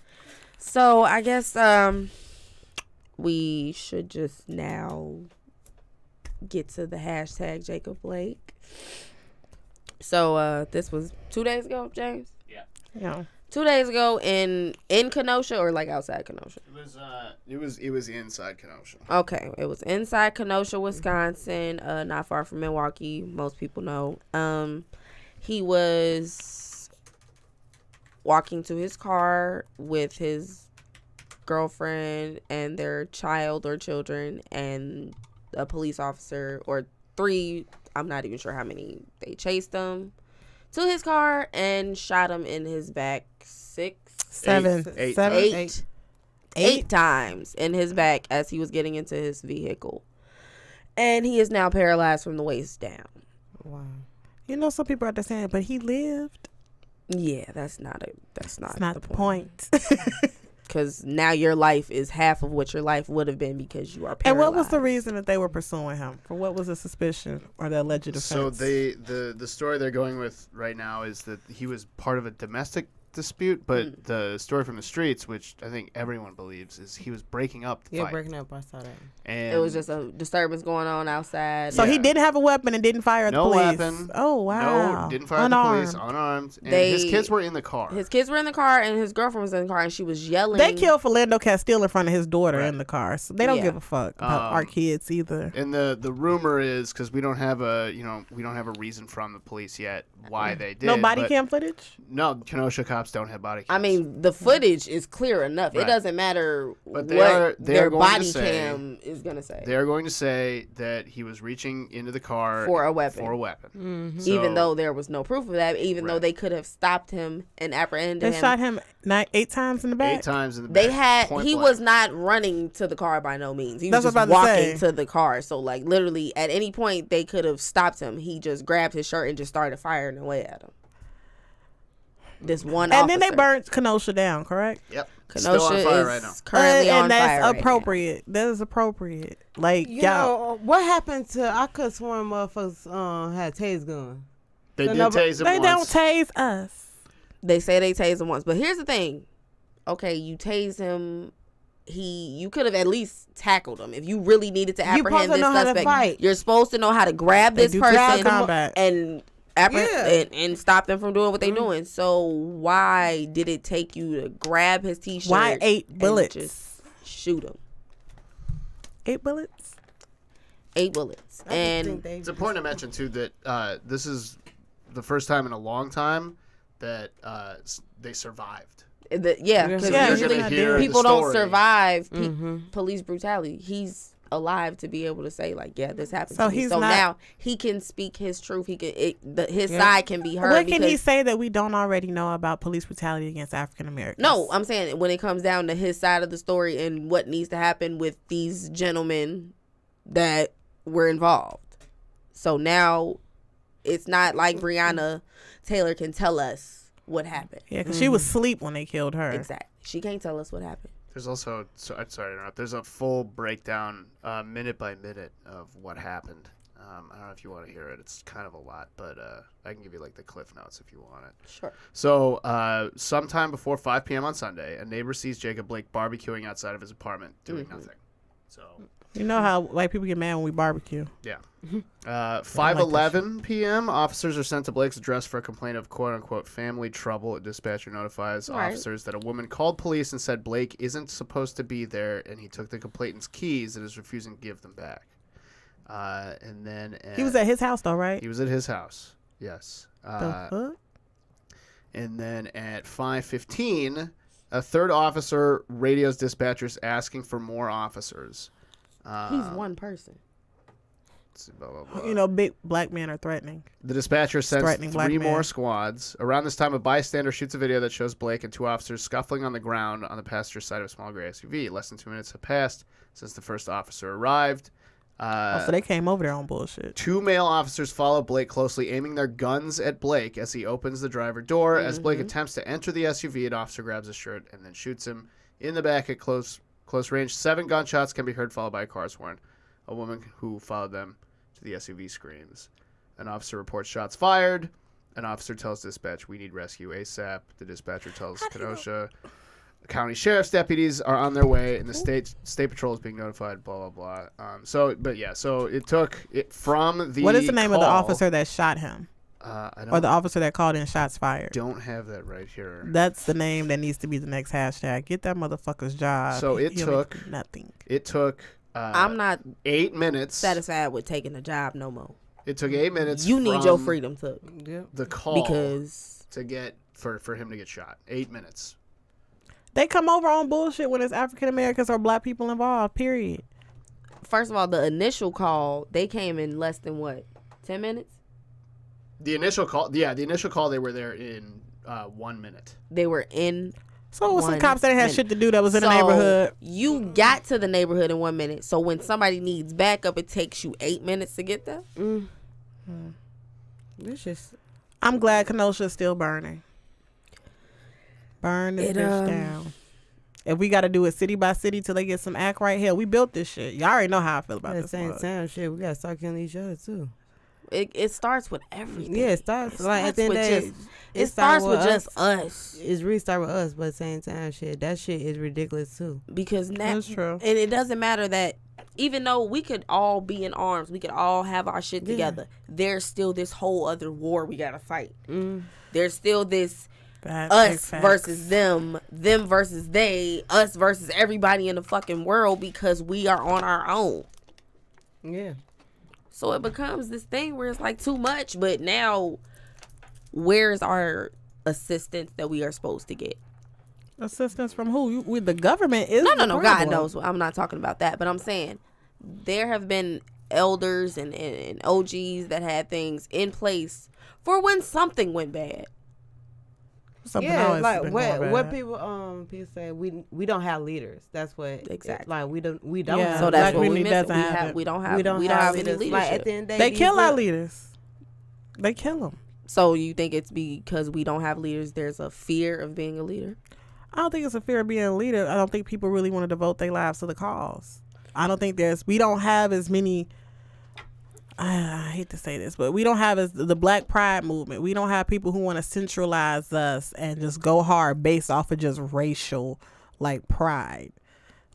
So I guess we should just now get to the hashtag Jacob Blake. So this was 2 days ago, James? Yeah. 2 days ago in Kenosha or like outside Kenosha? It was inside Kenosha. Okay, it was inside Kenosha, Wisconsin, not far from Milwaukee. Most people know. He was walking to his car with his girlfriend and their child or children, and a police officer or 3. I'm not even sure how many. They chased him to his car and shot him in his back 8 times in his back as he was getting into his vehicle. And he is now paralyzed from the waist down. Wow. You know, some people are saying, but he lived. Yeah, that's not the point. Because now your life is half of what your life would have been because you are paralyzed. And what was the reason that they were pursuing him? For what was the suspicion or the alleged offense? So the story they're going with right now is that he was part of a domestic dispute, but the story from the streets, which I think everyone believes, is he was breaking up the fight. breaking up. I saw that. And it was just a disturbance going on outside. So he didn't have a weapon and didn't fire at the police. No weapon. Oh wow. No, didn't fire at the police. Unarmed. And his kids were in the car. His kids were in the car, and his girlfriend was in the car, and she was yelling. They killed Philando Castile in front of his daughter in the car, so they don't give a fuck about our kids either. And the rumor is, because we don't have a reason from the police yet why they did. No body cam footage. No, Kenosha cops don't have body cams. I mean, the footage is clear enough. Right. It doesn't matter what their body cam is going to say. They're going to say that he was reaching into the car for a weapon. Mm-hmm. So, even though there was no proof of that, even though they could have stopped him and apprehended him. They shot him 8 times in the back? 8 times in the back. He was not running to the car by no means. He was just walking to the car. So, like, literally, at any point, they could have stopped him. He just grabbed his shirt and just started firing away at him. This one officer. And then they burned Kenosha down, correct? Yep. Kenosha Still on fire is right now. currently on and that's fire appropriate. Right that is appropriate. Like, y'all, what happened to? I could sworn motherfuckers had tase gun. They did tase him They once. don't tase us. They say they tased him once, but here's the thing. Okay, you tased him. You could have at least tackled him if you really needed to apprehend this suspect. You're supposed to know how to grab this person and and stop them from doing what they're doing. So why did it take you to grab his t-shirt? Why 8 bullets? And just shoot him. 8 bullets? 8 bullets. And it's important to mention too that this is the first time in a long time that they survived. Because usually people don't survive police brutality. He's alive to be able to say, like, yeah, this happened to me. So now he can speak his truth. He can his side can be heard. What can he say that we don't already know about police brutality against African Americans? No, I'm saying when it comes down to his side of the story and what needs to happen with these gentlemen that were involved. So now it's not like Breonna Taylor can tell us what happened. Yeah, because she was asleep when they killed her. Exactly. She can't tell us what happened. There's also, I'm sorry to interrupt, there's a full breakdown, minute by minute, of what happened. I don't know if you want to hear it. It's kind of a lot, but I can give you, like, the cliff notes if you want it. Sure. So, sometime before 5 p.m. on Sunday, a neighbor sees Jacob Blake barbecuing outside of his apartment, doing nothing. So... You know how white people get mad when we barbecue. Yeah. 5:11 p.m. Officers are sent to Blake's address for a complaint of quote-unquote family trouble. A dispatcher notifies officers that a woman called police and said Blake isn't supposed to be there, and he took the complainant's keys and is refusing to give them back. And then he was at his house, though, right? He was at his house. Yes. The fuck? And then at 5:15, a third officer radios dispatchers asking for more officers. He's one person. Blah, blah, blah. You know, big black men are threatening. The dispatcher sends 3 more squads. Around this time, a bystander shoots a video that shows Blake and 2 officers scuffling on the ground on the passenger side of a small gray SUV. Less than 2 minutes have passed since the first officer arrived. So they came over there on bullshit. 2 male officers follow Blake closely, aiming their guns at Blake as he opens the driver door. As Blake attempts to enter the SUV, an officer grabs his shirt and then shoots him in the back at close range. 7 gunshots can be heard, followed by a car's horn. A woman who followed them to the SUV screams. An officer reports shots fired. An officer tells dispatch, "We need rescue ASAP." The dispatcher tells Kenosha County Sheriff's deputies are on their way, and the state patrol is being notified. Blah blah blah. So it took it from the. What is the name of the officer that shot him? Or the officer that called in shots fired. Don't have that right here. That's the name that needs to be the next hashtag. Get that motherfucker's job. So it took nothing. It took. I'm not 8 minutes. Satisfied with taking the job no more. It took 8 minutes. You need your freedom took. The call because to get for him to get shot. 8 minutes. They come over on bullshit when it's African Americans or black people involved. Period. First of all, the initial call, they came in less than 10 minutes. The initial call, they were there in 1 minute. They were in. So it was some cops that had shit to do that was in the neighborhood. You got to the neighborhood in 1 minute. So when somebody needs backup, it takes you 8 minutes to get there. It's just. I'm glad Kenosha is still burning. Burn this bitch down. If we got to do it city by city till they get some act right, hell, we built this shit. Y'all already know how I feel about this. At the same time, shit, we got to start killing each other, too. It starts with everything. Yeah, it starts like at the end of the day. It starts with just us. It's really start with us, but at the same time, that shit is ridiculous too. Because that's true. And it doesn't matter that even though we could all be in arms, we could all have our shit together. There's still this whole other war we gotta fight. There's still this us versus them versus they, us versus everybody in the fucking world because we are on our own. Yeah. So it becomes this thing where it's like too much, but now where's our assistance that we are supposed to get? Assistance from who? With the government is No. God knows. I'm not talking about that, but I'm saying there have been elders and OGs that had things in place for when something went bad. Like what people say we don't have leaders. That's what exactly. Like we don't. Yeah. So that's what we miss. We don't have any leadership. Like at the end of the day, they kill our leaders. They kill them. So you think it's because we don't have leaders? There's a fear of being a leader. I don't think it's a fear of being a leader. I don't think people really want to devote their lives to the cause. I don't think we don't have as many. I hate to say this, but we don't have the Black Pride movement. We don't have people who want to centralize us and just go hard based off of just racial like pride.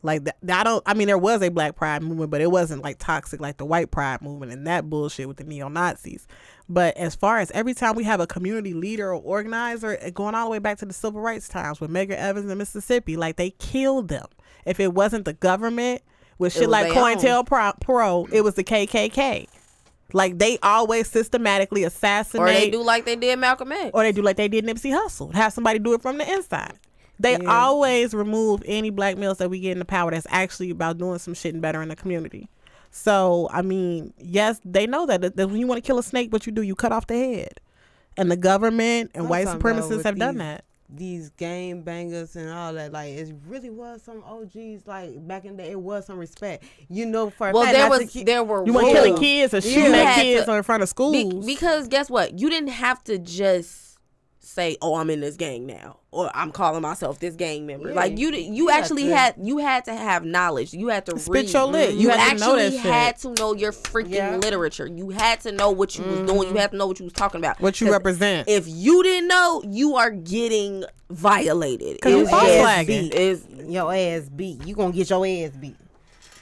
Like there was a Black Pride movement, but it wasn't like toxic like the white pride movement and that bullshit with the neo-Nazis. But as far as every time we have a community leader or organizer, going all the way back to the civil rights times with Medgar Evers in Mississippi, like they killed them. If it wasn't the government with shit like COINTELPRO, it was the KKK. Like they always systematically assassinate. Or they do like they did Malcolm X. Or they do like they did Nipsey Hussle. Have somebody do it from the inside. They always remove any black males that we get into power that's actually about doing some shit and better in the community. So, I mean, yes, they know that when you want to kill a snake, what you do, you cut off the head. And the government and white supremacists have done that. These game bangers and all that, like it really was some OGs. Like back in the day, it was some respect. You know, for a fact, there were you want killing kids or shooting at kids in front of schools. Because guess what? You didn't have to just say, "Oh, I'm in this gang now," or "I'm calling myself this gang member." Yeah. Like you actually had to have knowledge. You had to spit your lit. You actually had to know your freaking literature. You had to know what you was doing. You had to know what you was talking about. What you represent. If you didn't know, you are getting violated. Because you false flagging. Your ass beat. You gonna get your ass beat.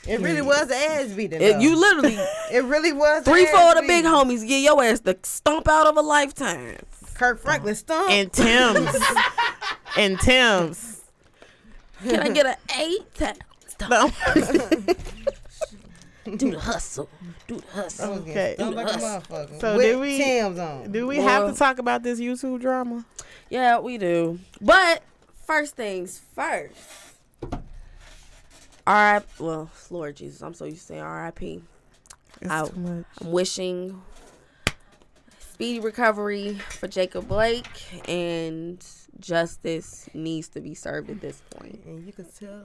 It really was an ass beating. You literally. It really was. 3-4 of the big homies get your ass the stomp out of a lifetime. Kirk Franklin stomp. And Tim's. Can I get an 8? Stomp. Do the hustle. Okay. Like a motherfucker. So with Tim's on. Do we have to talk about this YouTube drama? Yeah, we do. But first things first. Lord Jesus, I'm so used to saying R.I.P. I'm wishing speedy recovery for Jacob Blake, and justice needs to be served at this point. And you can tell.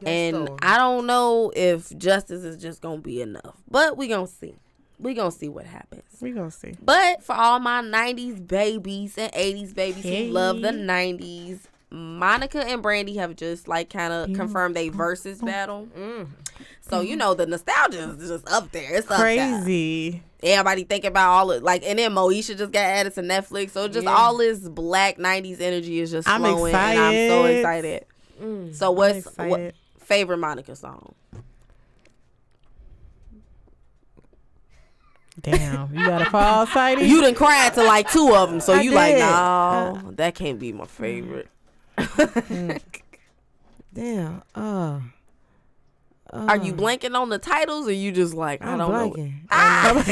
And I don't know if justice is just gonna be enough, but we gonna see. We gonna see what happens. We gonna see. But for all my 90s babies and 80s babies who love the 90s, Monica and Brandy have just like kind of confirmed a versus battle. So you know the nostalgia is just up there. It's crazy. Everybody thinking about all it, like, and then Moesha just got added to Netflix. So just all this black 90s energy is just flowing, and I'm so excited. So what favorite Monica song? Damn, you got a fall sighting? You done cried to like 2 of them, so you like, no, that can't be my favorite. Damn. Are you blanking on the titles, or you just like, I don't know? I was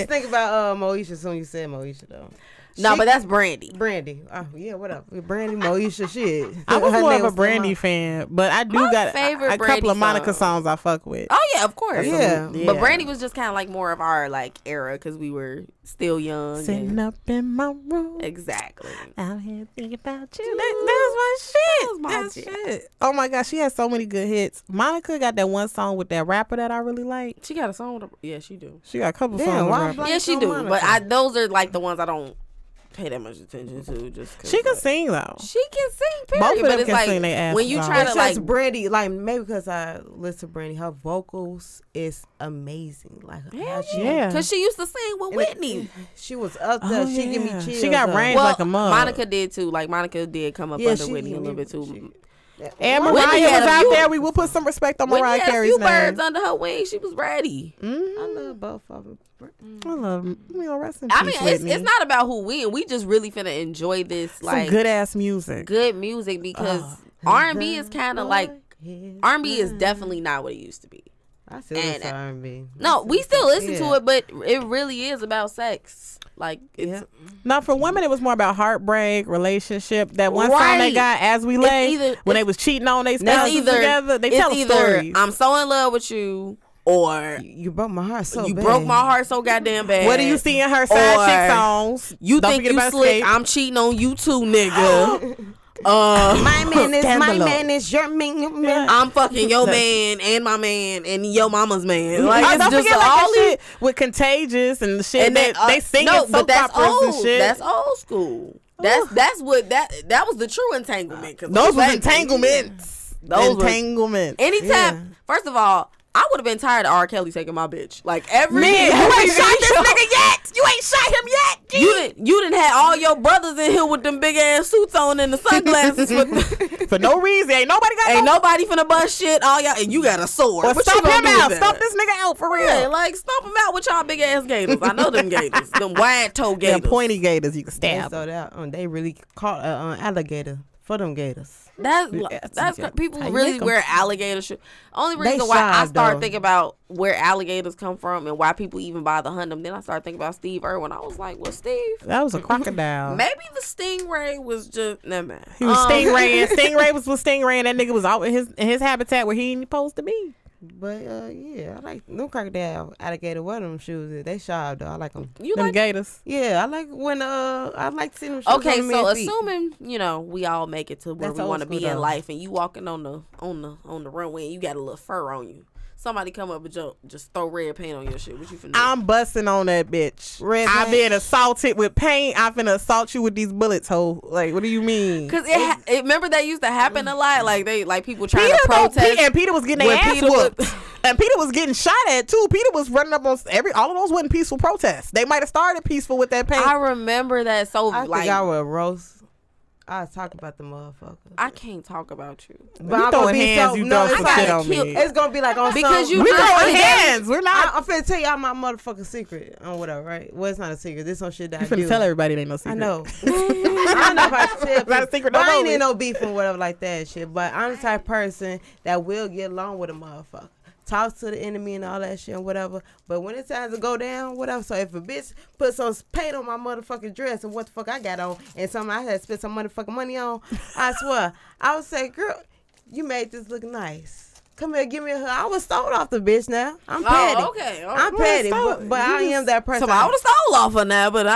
thinking about Moesha as soon as you said Moesha though. No, but that's Brandy. Brandy. Oh, yeah, what up? Brandy, Moesha, shit. I was more of a Brandy fan, but I do got a couple of Monica songs I fuck with. Oh, yeah, of course. Yeah. But Brandy was just kind of like more of our like era because we were still young. Sitting up in my room. Exactly. Out here thinking about you. That was my shit. Oh, my God. She has so many good hits. Monica got that one song with that rapper that I really like. She got a song with her. Yeah, she do. She got a couple songs with her. Yeah, she do. Monica. But those are like the ones I don't pay that much attention to. Just she can sing though. She can sing. Period. Both of but them it's can like sing they ass when you off. try It's to just like Brandy, like maybe because I listen to Brandy, her vocals is amazing. Like how she, because she used to sing with Whitney. she was up there. Oh, She give me yeah. chills. She got though. range like a mug. Monica did too. Like Monica did come up Yeah, under she Whitney a give little me- bit too. And Whitney Mariah had was a out few- there. We will put some respect on Whitney Mariah had a Carey's few name. birds under her wing. She was ready. I love both of them. I love him. Rest in peace, I mean, Whitney. it's not about who win. We just really finna enjoy this some like good ass music. good music because R&B is kind of like R&B is definitely not what it used to be. I still And- listen to R&B. No, we still listen to Yeah. it, but it really is about sex. Like it's Now for women, it was more about heartbreak, relationship. That one song they Right. got, "As We Lay," either- when they was cheating on their it's spouses either together. They it's tell either stories. I'm so in love with you or You broke my heart so you bad. broke my heart so goddamn bad. What do you see in her side Or chick songs? You Don't think forget you about slick? Escape. I'm cheating on you too, nigga. My man is my Scandalo. man is your man. I'm fucking your man and my man and your mama's man. Like Oh, it's don't just forget like all that these. shit with Contagious and the shit And that then, they sing no, in but soap that's operas old. and shit. That's old school. That's what that was the true entanglement. 'Cause Those was back- entanglements. Those was- entanglements. Anytime, first of all, I would have been tired of R. Kelly taking my bitch. Like every Man, you every ain't shot this show. nigga yet. You ain't shot him yet. You didn't have all your brothers in here with them big ass suits on and the sunglasses. For no reason. Ain't nobody got Ain't no. nobody finna bust shit. All y'all and you got a sword. Or What you stomp gonna him do with out. that? Stomp this nigga out for real. Yeah, like stomp him out with y'all big ass gators. I know them gators, them wide toe Yeah, gators. pointy gators you can They stab. sold out. They really caught an alligator for them gators. That's yeah. people How you really make 'em. wear alligator shit. Only They reason why I shy, started though. thinking about where alligators come from and why people even bother hunting them, then I started thinking about Steve Irwin. I was like, well, Steve, That was a crocodile. maybe the stingray was just nah, man. He was stingray. And Stingray was with Stingray, and that nigga was out in his habitat where he ain't supposed to be. But yeah, I like them crocodile alligator. What them shoes is. They sharp though. I like them. You Them like gators. Yeah, I like when I like to see them shoes. okay? on the So men's feet. assuming we all make it to where That's we old want to school, be in though. life, and you walking on the runway, and you got a little fur on you. Somebody come up and just throw red paint on your shit. What you finna do? I'm busting on that bitch. Red I've paint. been assaulted with paint. I'm finna assault you with these bullets, ho. Like, what do you mean? Cause remember that used to happen a lot. Like people trying Peter to protest. and Peter was getting when their ass Peter whooped. was- And Peter was getting shot at too. Peter was running up on all of those wasn't peaceful protests. They might have started peaceful with that paint. I remember that. So I like think I would roast. I talk about the motherfucker. I can't talk about you But You I'm throwing gonna be hands, you no, throwing it's some like- shit on kill- me. It's gonna be like on Because some, you We not- throwing hands. We're not. I'm finna tell y'all my motherfucking secret on whatever, right? Well, it's not a secret. This some shit that You I finna do. tell everybody they no secret. I know. I don't know if I should tell Not a people, secret but no I ain't more. in no beef and whatever like that shit. But I'm the type of person that will get along with a motherfucker. Talk to the enemy and all that shit and whatever. But when it's time to go down, whatever. So if a bitch put some paint on my motherfucking dress and what the fuck I got on and something I had to spend some motherfucking money on, I swear, I would say, girl, you made this look nice. Come here, give me a hug. I was stole off the bitch now. I'm petty. okay. I'm petty, but I am that person. So I would have stole off of that, but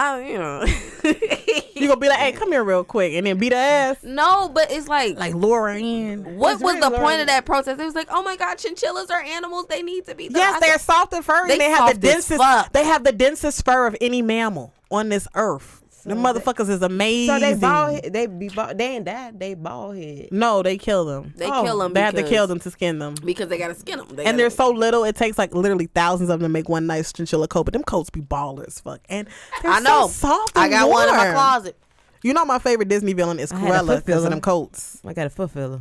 You gonna be like, hey, come here real quick, and then beat her ass. No, but it's like Lure her in. what It's was the really point of that protest? It was like, oh my god, chinchillas are animals. They need to be. Yes, they're soft and furry. They They have the soft as densest. fuck. They have the densest fur of any mammal on this earth. Them motherfuckers is amazing. So they bald head. They ain't died. They bald head. No, they kill them. They Oh, kill them. They have to kill them to skin them. because they gotta skin them. And they're so little, it takes like literally thousands of them to make one nice chinchilla coat. But them coats be baller as fuck. And they're I know. so soft and I got one in my warm. closet. You know my favorite Disney villain is I had a Cruella foot because of filler. them coats. I got a foot filler.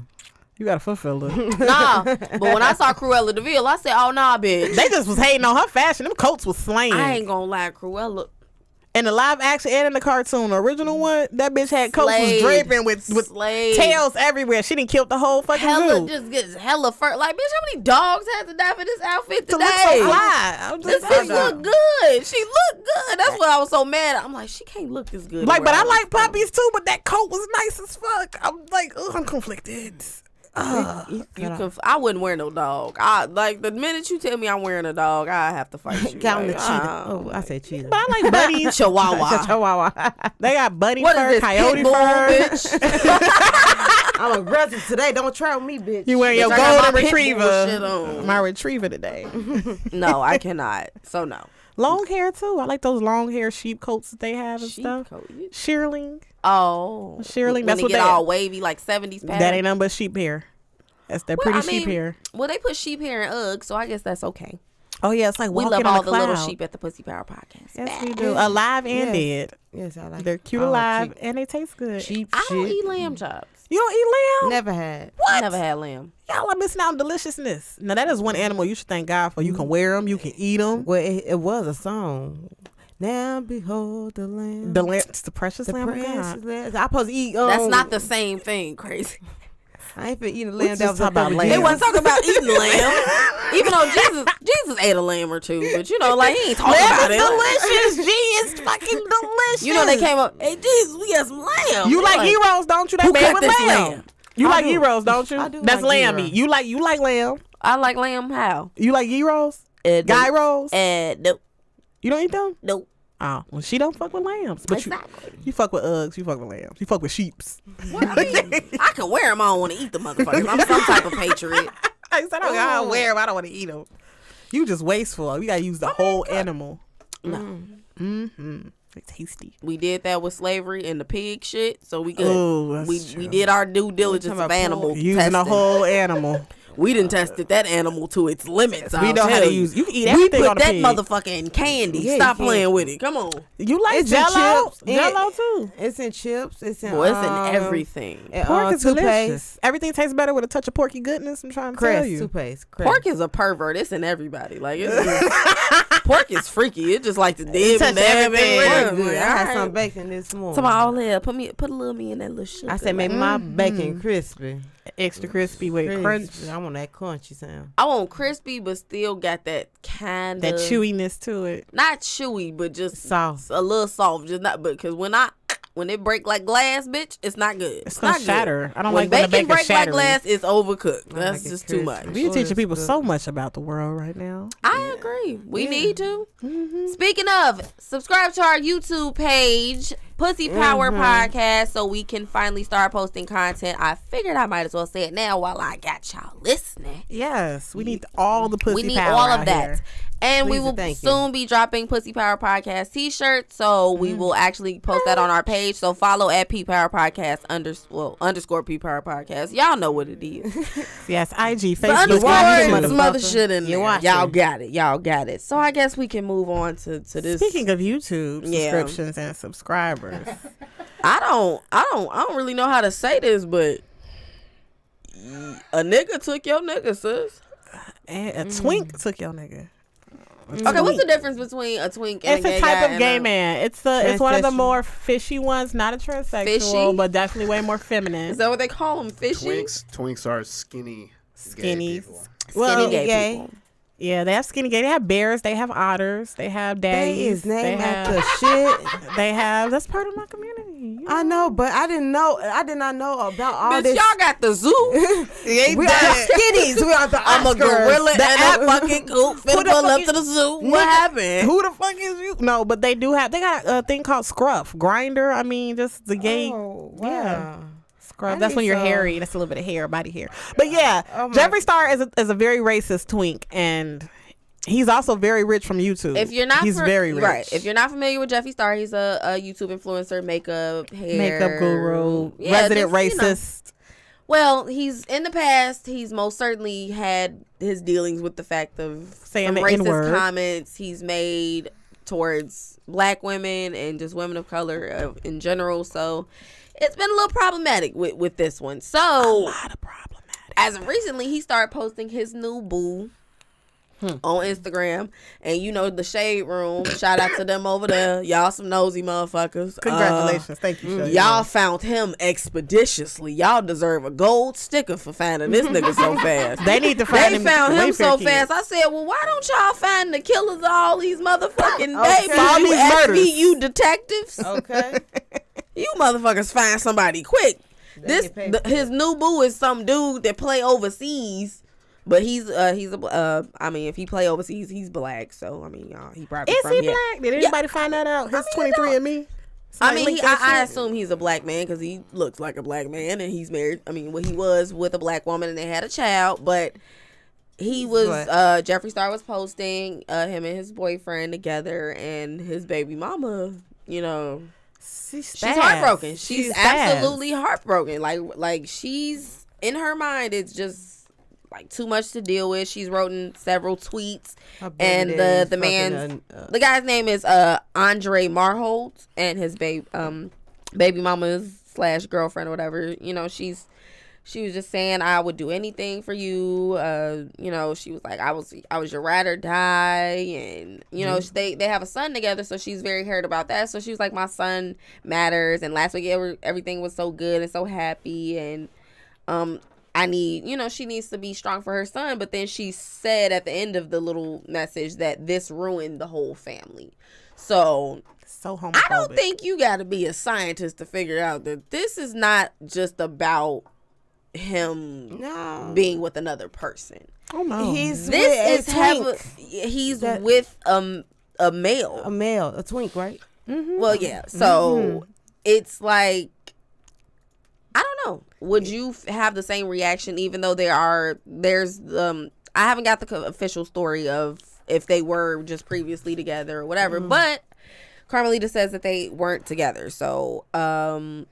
You got a foot filler. Nah, but when I saw Cruella DeVille, I said, oh nah, bitch. They just was hating on her fashion. Them coats was slaying. I ain't gonna lie, Cruella. In the live action and in the cartoon, the original one, that bitch had coats was Slayed. draping with Slayed. tails everywhere. She didn't kill the whole fucking Hella zoo. just gets hella fur. Like, bitch, how many dogs had to die for this outfit To today? look so fly. I'm This just bitch saying. look good. She look good. That's why I was so mad. I'm like, she can't look this good. Like, but I around. like puppies too, but that coat was nice as fuck. I'm like, ugh, I'm conflicted. You I wouldn't wear no dog. Like the minute you tell me I'm wearing a dog, I have to fight you. Got the Like, cheetah. Oh, I said cheetah. But I like bunnies. Chihuahua. Chihuahua. They got bunny What fur, is this? coyote Pit bull, fur. bitch? I'm aggressive today. Don't try with me, bitch. You wearing your Bitch, I got golden my pit bull retriever. shit on. My retriever today. No, I cannot. So no. Long hair too. I like those long hair sheep coats that they have and stuff. Shearling. Oh, shearling. That's what they all wavy like 70s pattern. That ain't nothing but sheep hair. That's their pretty sheep hair. Well, they put sheep hair in Uggs, so I guess that's okay. Oh yeah, it's like we love all the little sheep at the Pussy Power Podcast. Yes, we do. Alive and dead. Yes, I like. They're cute alive and they taste good. Cheap. I don't eat lamb chops. You don't eat lamb? Never had. What? Never had lamb. Y'all are missing out on deliciousness. Now that is one animal you should thank God for. You can wear them. You can eat them. Well, it was a song. Now behold the lamb. The lamb, it's the precious lamb of God. I'm supposed to eat. That's not the same thing. Crazy. I ain't finna eat a lamb. That was about lamb. They wasn't talking about eating lamb. Even though Jesus ate a lamb or two, but you know, like he ain't talking about it. Delicious. G is fucking delicious. You know, they came up. Hey, Jesus, we got some lamb. You like gyros, don't you? They who made cut with this lamb. You like gyros, don't you? I do. That's like lamb gyros. meat. You like lamb. I like lamb. How? You like gyros? Gyros? Nope. You don't eat them? Nope. Oh, well, she don't fuck with lambs, but you fuck with Uggs. You fuck with lambs. You fuck with sheeps. What I mean, I can wear them. I don't want to eat the motherfuckers. I'm some type of patriot. I said, I don't wear them. I don't want to eat them. You just wasteful. You gotta use the whole animal. No. Mm-hmm. They're tasty. We did that with slavery and the pig shit, so we good. Oh, we did our due diligence of animal using testing. the whole animal. We done tested that animal to its limits. We know how to use. You can eat everything we put on a that pig. motherfucker in candy. Yeah, Stop playing with it. Come on. You like It's Jello? in chips. Jello too. It's in chips. It's in. Boy, it's in everything. Pork is toothpaste. delicious. Everything tastes better with a touch of porky goodness. I'm trying to tell Crest you. toothpaste. Crest. Pork is a pervert. It's in everybody. Like it's just, pork is freaky. It just like to dib and dab Pork good. everywhere. I had some bacon this morning. Talking about all that. Put a little me in that little shit. I said, make my bacon crispy. Extra crispy with crunch. I want that crunchy sound. I want crispy, but still got that kind of That chewiness to it. Not chewy, but just Soft. a little soft. Just not, but because when it break like glass, bitch, it's not good. It's gonna not shatter. Good. I don't when like when the bacon bacon break shattering. like glass. It's overcooked. That's like just it too crispy. much. We are teaching people good. so much about the world right now. I agree. We need to. Speaking of, subscribe to our YouTube page, Pussy Power Podcast, so we can finally start posting content. I figured I might as well say it now while I got y'all listening. Yes, we need all the pussy We need power all of out that. here. And we Please will and thank soon be dropping Pussy Power Podcast t-shirts. So we will actually post that on our page. So follow at P Power Podcast underscore P Power Podcast. Y'all know what it is. Yes, IG, The Facebook, underscore YouTube. some other shit in You there. watch Y'all it. got it. Y'all got it. So I guess we can move on to this. Speaking of YouTube Yeah. subscriptions and subscribers, I don't really know how to say this, but a nigga took your nigga, sis. and a twink took your nigga. Okay, what's the difference between a twink and It's a a gay type guy of gay and man. It's one of the Transsexual. more fishy ones, not a transsexual, Fishy? but definitely way more feminine. Is that what they call them? Fishy? Twinks are skinny gay Skinny. people. Well, Skinny gay gay. people. yeah, they have skinny gay. They have bears. They have otters. They have They daddies. is named they after have, shit. they have. That's part of my community. You I know, but I did not know about all Bitch, this. y'all got the zoo. We are the skinnies. We are the I'm a Oscars. gorilla in The that Af- fucking coop. Finna Who the pull up fuck to the zoo. What happened? Who the fuck is you? No, but they do have. They got a thing called scruff grinder. I mean, just the gay. Oh, wow. Yeah. Scrub. I That's need when you're some. hairy. That's a little bit of hair, body hair. But yeah, Oh my- Jeffree Star is a very racist twink, and he's also very rich from YouTube. If you're not, he's very rich. right. If you're not familiar with Jeffree Star, he's a YouTube influencer, makeup, hair, makeup guru, Yeah, resident just, you know. racist. Well, he's in the past. He's most certainly had his dealings with the fact of Saying some the racist N-word. comments he's made towards black women and just women of color in general. So it's been a little problematic with this one. So A lot of problematic. as of recently, he started posting his new boo on Instagram, and you know the Shade Room. Shout out to them over there, y'all some nosy motherfuckers. Congratulations, thank you. Shay. Y'all found him expeditiously. Y'all deserve a gold sticker for finding this nigga so fast. They need to find They him. found him Wayfair so kids. fast. I said, well, why don't y'all find the killers of all these motherfucking Okay. babies? All You these murders. SVU detectives. Okay. You motherfuckers find somebody quick. get paid for His new boo is some dude that play overseas. But he's a I mean, if he play overseas, he's black. So I mean, y'all, he probably Is from he here. black? Did anybody find that out? His 23andMe. I mean, I assume he's a black man because he looks like a black man, and he's married. I mean, well, he was with a black woman, and they had a child. But he was Jeffree Star was posting him and his boyfriend together, and his baby mama, you know, she's heartbroken. She's absolutely heartbroken. Like she's in her mind, it's just like too much to deal with. She's written several tweets, and the man's the guy's name is Andre Marhold, and his baby mama's / girlfriend or whatever. You know, she was just saying, I would do anything for you. You know, she was like, I was your ride or die. And, you know, they have a son together, so she's very hurt about that. So she was like, my son matters. And last week, everything was so good and so happy. And I need, you know, she needs to be strong for her son. But then she said at the end of the little message that this ruined the whole family. So homophobic. I don't think you got to be a scientist to figure out that this is not just about him being with another person. Oh no, he's with a male, a twink, right? Mm-hmm. Well, yeah. So it's like, I don't know. Would you have the same reaction, even though there's I haven't got the official story of if they were just previously together or whatever, but Carmelita says that they weren't together. So,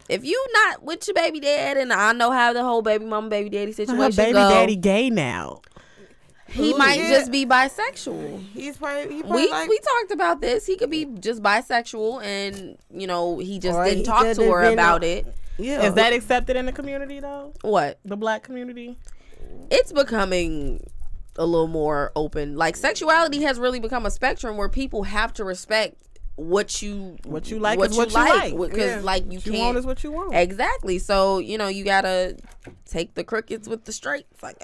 if you not with your baby dad, and I know how the whole baby mama, baby daddy situation her baby daddy gay now. He might just be bisexual. He probably we talked about this. He could be just bisexual, and you know he just didn't talk to her about it. Yeah, is that accepted in the community though? What, the black community? It's becoming a little more open. Like sexuality has really become a spectrum where people have to respect what you like because like you can't want is what you want. Exactly. So you know you gotta take the crookeds with the straights. Like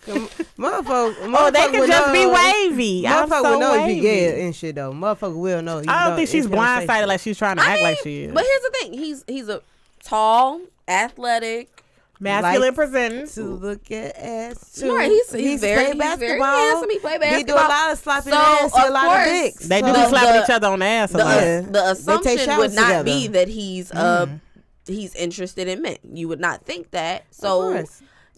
motherfucker, they can just be wavy. Motherfucker will know if you gay and shit though. Motherfucker will know. I don't think she's blindsided like she's trying to act like she is. But here's the thing: he's a tall, athletic, masculine presenting. To look at ass too. Right, he's very handsome. He play basketball. He do a lot of slopping ass. A lot of dicks. They do be slapping each other on the ass a lot. The assumption would not be that he's interested in men. You would not think that. So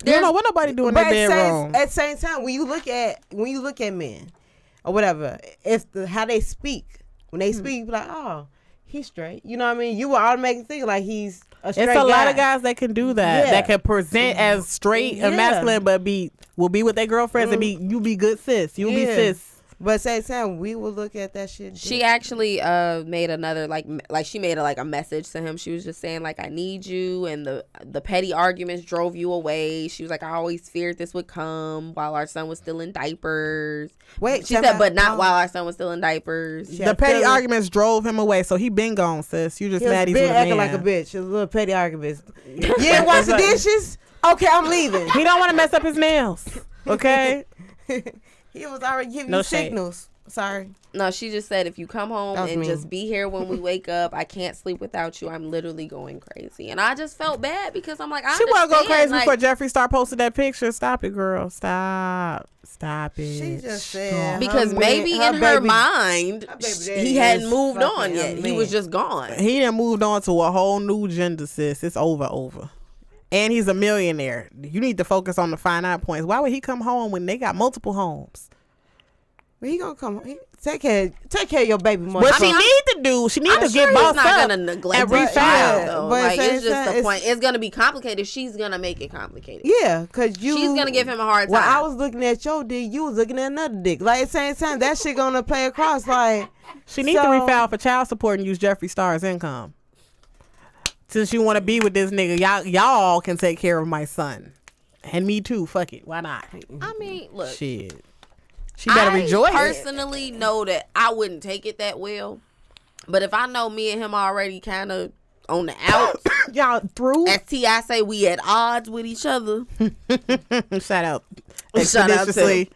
you don't know what nobody doing that dead wrong. At the same time, when you look at men or whatever, if how they speak, when they speak, you be like, oh, he's straight. You know what I mean? You will automatically think like he's a straight guy. It's a lot of guys that can do that. That can present as straight and masculine, but will be with their girlfriends and you be good sis. You'll be sis. But at the same time, we will look at that shit. She actually made another like she made a message to him. She was just saying like, I need you, and the petty arguments drove you away. She was like, I always feared this would come while our son was still in diapers. Wait, she said, but not while our son was still in diapers. The petty arguments drove him away, so he been gone, sis. You just mad he's with a man. Acting like a bitch. A little petty arguments. You didn't wash the dishes? Okay, I'm leaving. He don't want to mess up his nails. Okay. He was already giving you signals. Sorry. No, she just said, if you come home and just be here when we wake up, I can't sleep without you. I'm literally going crazy. And I just felt bad because I'm like, she wasn't going crazy before Jeffree Star posted that picture. Stop it, girl. Stop it. She just said. Because maybe in her mind, he hadn't moved on yet. He was just gone. He done moved on to a whole new gender, sis. It's over. And he's a millionaire. You need to focus on the finite points. Why would he come home when they got multiple homes? Well, he gonna come. Take care of your baby mama. What she need to get bossed up. Not gonna neglect and refile. But like, it's just the point. It's gonna be complicated. She's gonna make it complicated. Yeah, cause she's gonna give him a hard time. When I was looking at your dick, you was looking at another dick. Like at the same time, that shit gonna play across. Like she needs to refile for child support and use Jeffree Star's income. Since you want to be with this nigga, y'all can take care of my son. And me too. Fuck it. Why not? I mean, look. Shit. She better rejoice. I personally know that I wouldn't take it that well. But if I know me and him already kind of on the outs. Y'all through? As T.I. say, we at odds with each other. Shout out. Expeditiously.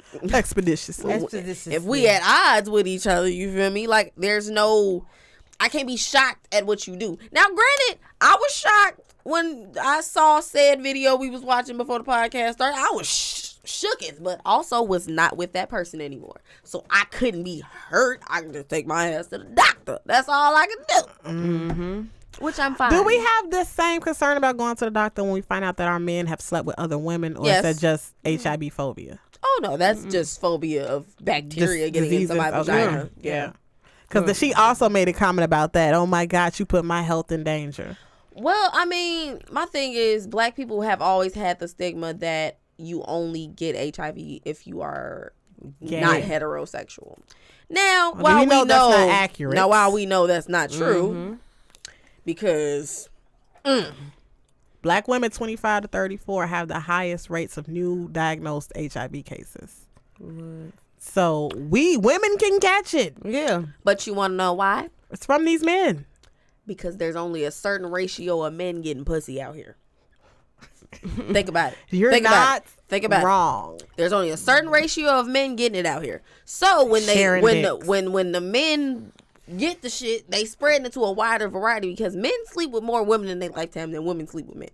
If we at odds with each other, you feel me? Like, there's no... I can't be shocked at what you do. Now, granted, I was shocked when I saw said video we was watching before the podcast started. I was shooketh, but also was not with that person anymore. So I couldn't be hurt. I can just take my ass to the doctor. That's all I can do. Mm-hmm. Which I'm fine. Do we have the same concern about going to the doctor when we find out that our men have slept with other women, or Yes. is that just HIV phobia? Oh no, that's just phobia of bacteria getting in Diseases. somebody's Okay. vagina. Yeah. Because she also made a comment about that. Oh my God, you put my health in danger. Well, I mean, my thing is, black people have always had the stigma that you only get HIV if you are not heterosexual. Now, while we know that's not accurate. Now, while we know that's not true, because Black women 25 to 34 have the highest rates of new diagnosed HIV cases. So women can catch it. Yeah. but you want to know why? It's from these men. Because there's only a certain ratio of men getting pussy out here. Think about it. You're Think not about it. Think about wrong. it. There's only a certain ratio of men getting it out here. So when the men get the shit, they spread it to a wider variety because men sleep with more women in their lifetime than women sleep with men.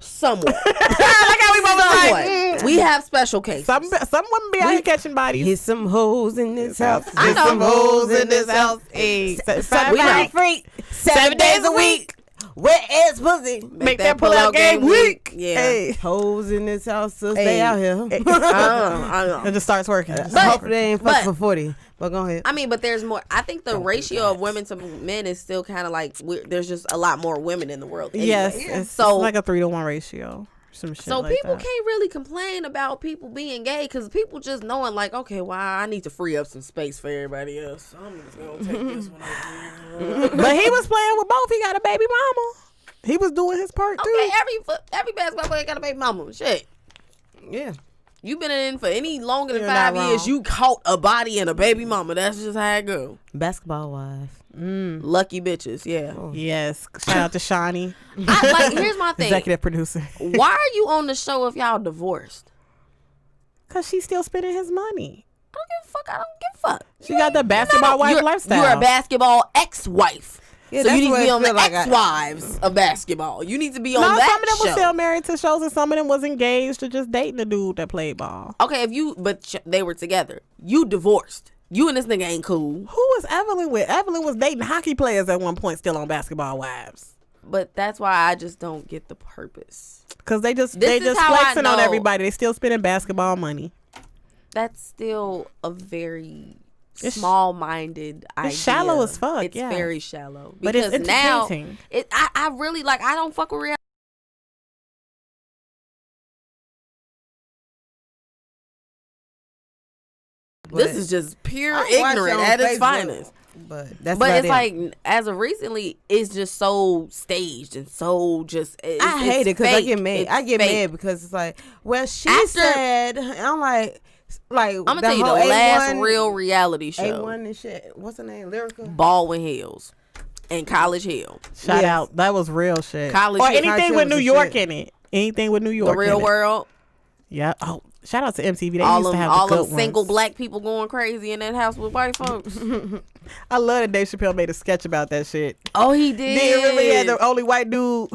Somewhat. Like how we both Somewhat. We have special cases. Some women be out here catching bodies. Hit some hoes in this house. I Hit know. some hoes in this house. Hey, We not free. 7 days a week. Wet ass pussy. Make that pull-out game weak. Yeah. Hey. Hoes in this house, so Hey. stay out here. I know. It just starts working. Hopefully they ain't fucking but- for 40. But go ahead. I mean, but there's more. I think the ratio of women to men is still kind of like there's just a lot more women in the world. Anyway. Yes, it's So like a 3-to-1 ratio. Some shit So like people that. can't really complain about people being gay because people just knowing like, okay, well, I need to free up some space for everybody else. So I'm just gonna take this one over here. But he was playing with both. He got a baby mama. He was doing his part too. Okay, every basketball player got a baby mama. Shit, Yeah. you been in for any longer than You're 5 not years, wrong. you caught a body and a baby mama. That's just how it go. Basketball wife. Lucky bitches, yeah. Yes. Shout out to Shawnee, Here's my thing. executive producer. Why are you on the show if y'all divorced? Cause she's still spending his money. I don't give a fuck. I don't give a fuck. She got the basketball wife lifestyle. You're a basketball ex-wife. Yeah, so that's you need what to be it on the feel like. ex-wives of basketball. You need to be on No, that some of them show. was still married to shows, and some of them was engaged to just dating the dude that played ball. Okay, they were together. You divorced. You and this nigga ain't cool. Who was Evelyn with? Evelyn was dating hockey players at one point, still on Basketball Wives. But that's why I just don't get the purpose. Cause they just This is how I flexing on know. everybody. They still spending basketball money. That's still a very small-minded idea. shallow as fuck, It's yeah. very shallow. But it's Because now, entertaining. I really like. I don't fuck with reality. This is just pure I watch it ignorant on at its Facebook, finest. But that's But about it's it. like, as of recently, it's just so staged and so just. I hate it because I get mad. It's I get fake. mad because it's like, well, she After- said, I'm like I'm gonna the tell you the whole last A1 real reality show. A1 and shit. What's her name? Lyrical. Baldwin Hills and College Hill. Shout Yes. out. That was real shit. College or Hill. anything College with New Hill was York the in it. Anything with New York. The Real in it. World. Yeah. Oh, shout out to MTV. They All used to them, have all the them good single ones. black people going crazy in that house with white folks. I love that Dave Chappelle made a sketch about that shit. Oh, he did. Did remember he had the only white dude,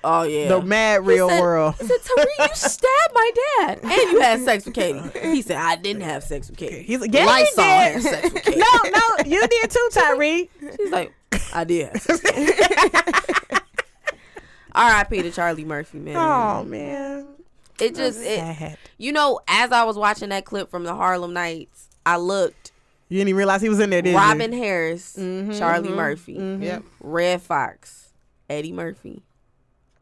Oh yeah. the mad real said- world. He said, Tariq, you stabbed my dad, and you had sex with Katie. He said, I didn't have sex with Katie. He's like, yeah, Lysol he had did. sex with Katie. No, you did too, Tyree. She's like, I did. Have sex with Katie. R.I.P. to Charlie Murphy, man. Oh man, It just, sad. you know, as I was watching that clip from the Harlem Nights, I looked. You didn't even realize he was in there, did Robin you? Harris, Charlie Murphy, Yep. Red Fox, Eddie Murphy.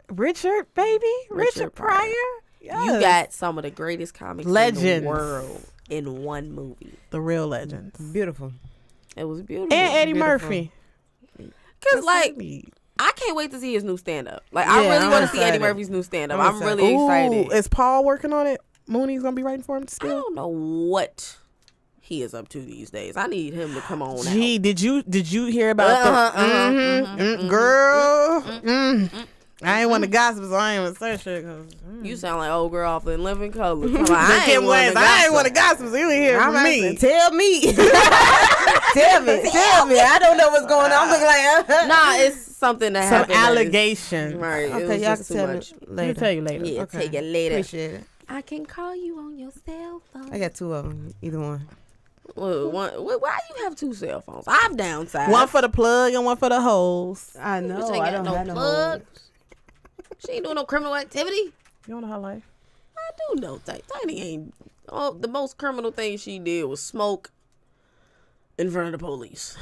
Richard, baby, Richard Pryor. Yes. You got some of the greatest comics in Legends. the world in one movie. the real legends. Beautiful. It was beautiful. And Eddie Beautiful. Murphy. Cause like I can't wait to see his new stand up. Like I Yeah, really I'm want to see Eddie excited. Murphy's new stand up. I'm I'm really excited. Is Paul working on it? Mooney's gonna be writing for him I still. don't know what he is up to these days. I need him to come on Gee, out. did you hear about the girl? I ain't want to gossip, so I ain't want to say shit. You sound like old girl off in Living Color. Come on, I Kim ain't West, I ain't want to gossip, so you ain't hear I'm from asking, me. tell me. tell me. I don't know what's going on. I'm looking like, Nah, it's something that Some happened. that is- allegations. Right. It Okay, was y'all just can too tell me much. I'll later. tell you later. Yeah, Okay. take it later. Appreciate it. I can call you on your cell phone. I got two of them. Either one. Why you have 2 cell phones? I've downsized. One for the plug and one for the hoes. I know. Bitch ain't I got don't have no no plugs. She ain't doing no criminal activity. You don't know her life. I do know Tiny ain't. Oh, the most criminal thing she did was smoke in front of the police,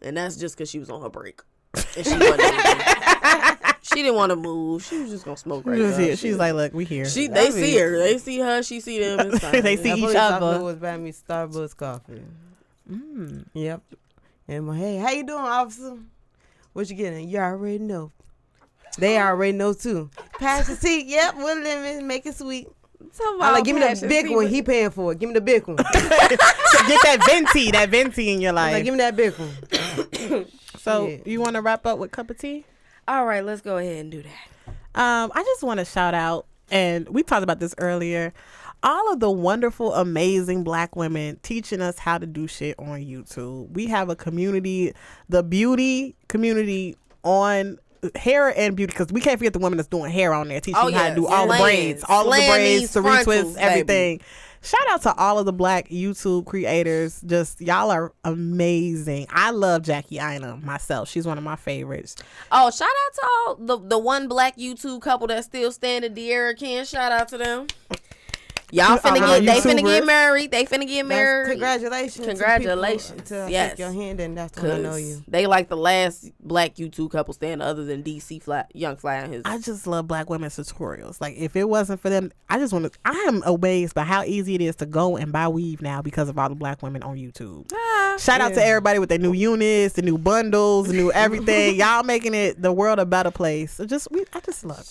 and that's just because she was on her break. And she wasn't. She didn't want to move. She was just gonna smoke right now. She's like, look, we here. They see her. They see her. She see them. It's fine. They see each police other. officer was buying me Starbucks coffee. Yep. And my, hey, how you doing, officer? What you getting? You already know. They already know too. Pass the seat. Yep. What limit? Make it sweet. I like, give me the big one. He paying for it. Give me the big one. Get that venti in your life. Like, give me that big one. So Yeah. you want to wrap up with cup of tea? All right, let's go ahead and do that. I just want to shout out, and we talked about this earlier, all of the wonderful, amazing Black women teaching us how to do shit on YouTube. We have a community, the beauty community on hair and beauty, because we can't forget the women that's doing hair on there, teaching you how to do all the braids, cerise twists, everything. Shout out to all of the Black YouTube creators. Just, y'all are amazing. I love Jackie Ina myself. She's one of my favorites. Oh, shout out to all the one Black YouTube couple that's still standing, De'Ara Ken. Shout out to them. Y'all finna get married. They finna get married. Congratulations. Congratulations. To yes. shake your hand, and that's when I know you. They like the last Black YouTube couple standing other than DC Young Fly and his. I just love Black women's tutorials. Like, if it wasn't for them, I am amazed by how easy it is to go and buy weave now because of all the Black women on YouTube. Shout out to everybody with their new units, the new bundles, the new everything. Y'all making it the world a better place. So I just love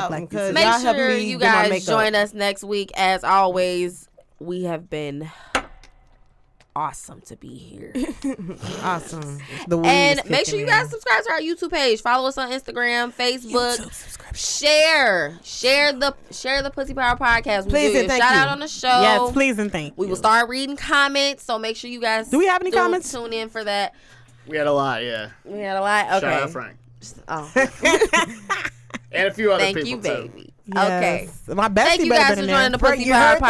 Black because make y'all sure me you do my guys makeup. join us next week. As always, we have been awesome to be here. Awesome. And make sure you guys subscribe to our YouTube page. Follow us on Instagram, Facebook. Share the Pussy Power Podcast. We Please do and a thank shout you. out on the show. Yes, please and thank you. We will start reading comments, so make sure you guys Do we have any comments? Tune in for that. We had a lot, yeah. We had a lot. Okay. Shout out Frank. Oh. And a few other Thank people, you, too. baby. Yes. Okay. My bestie Thank you better guys been for in joining the there. Pussy Power Podcast.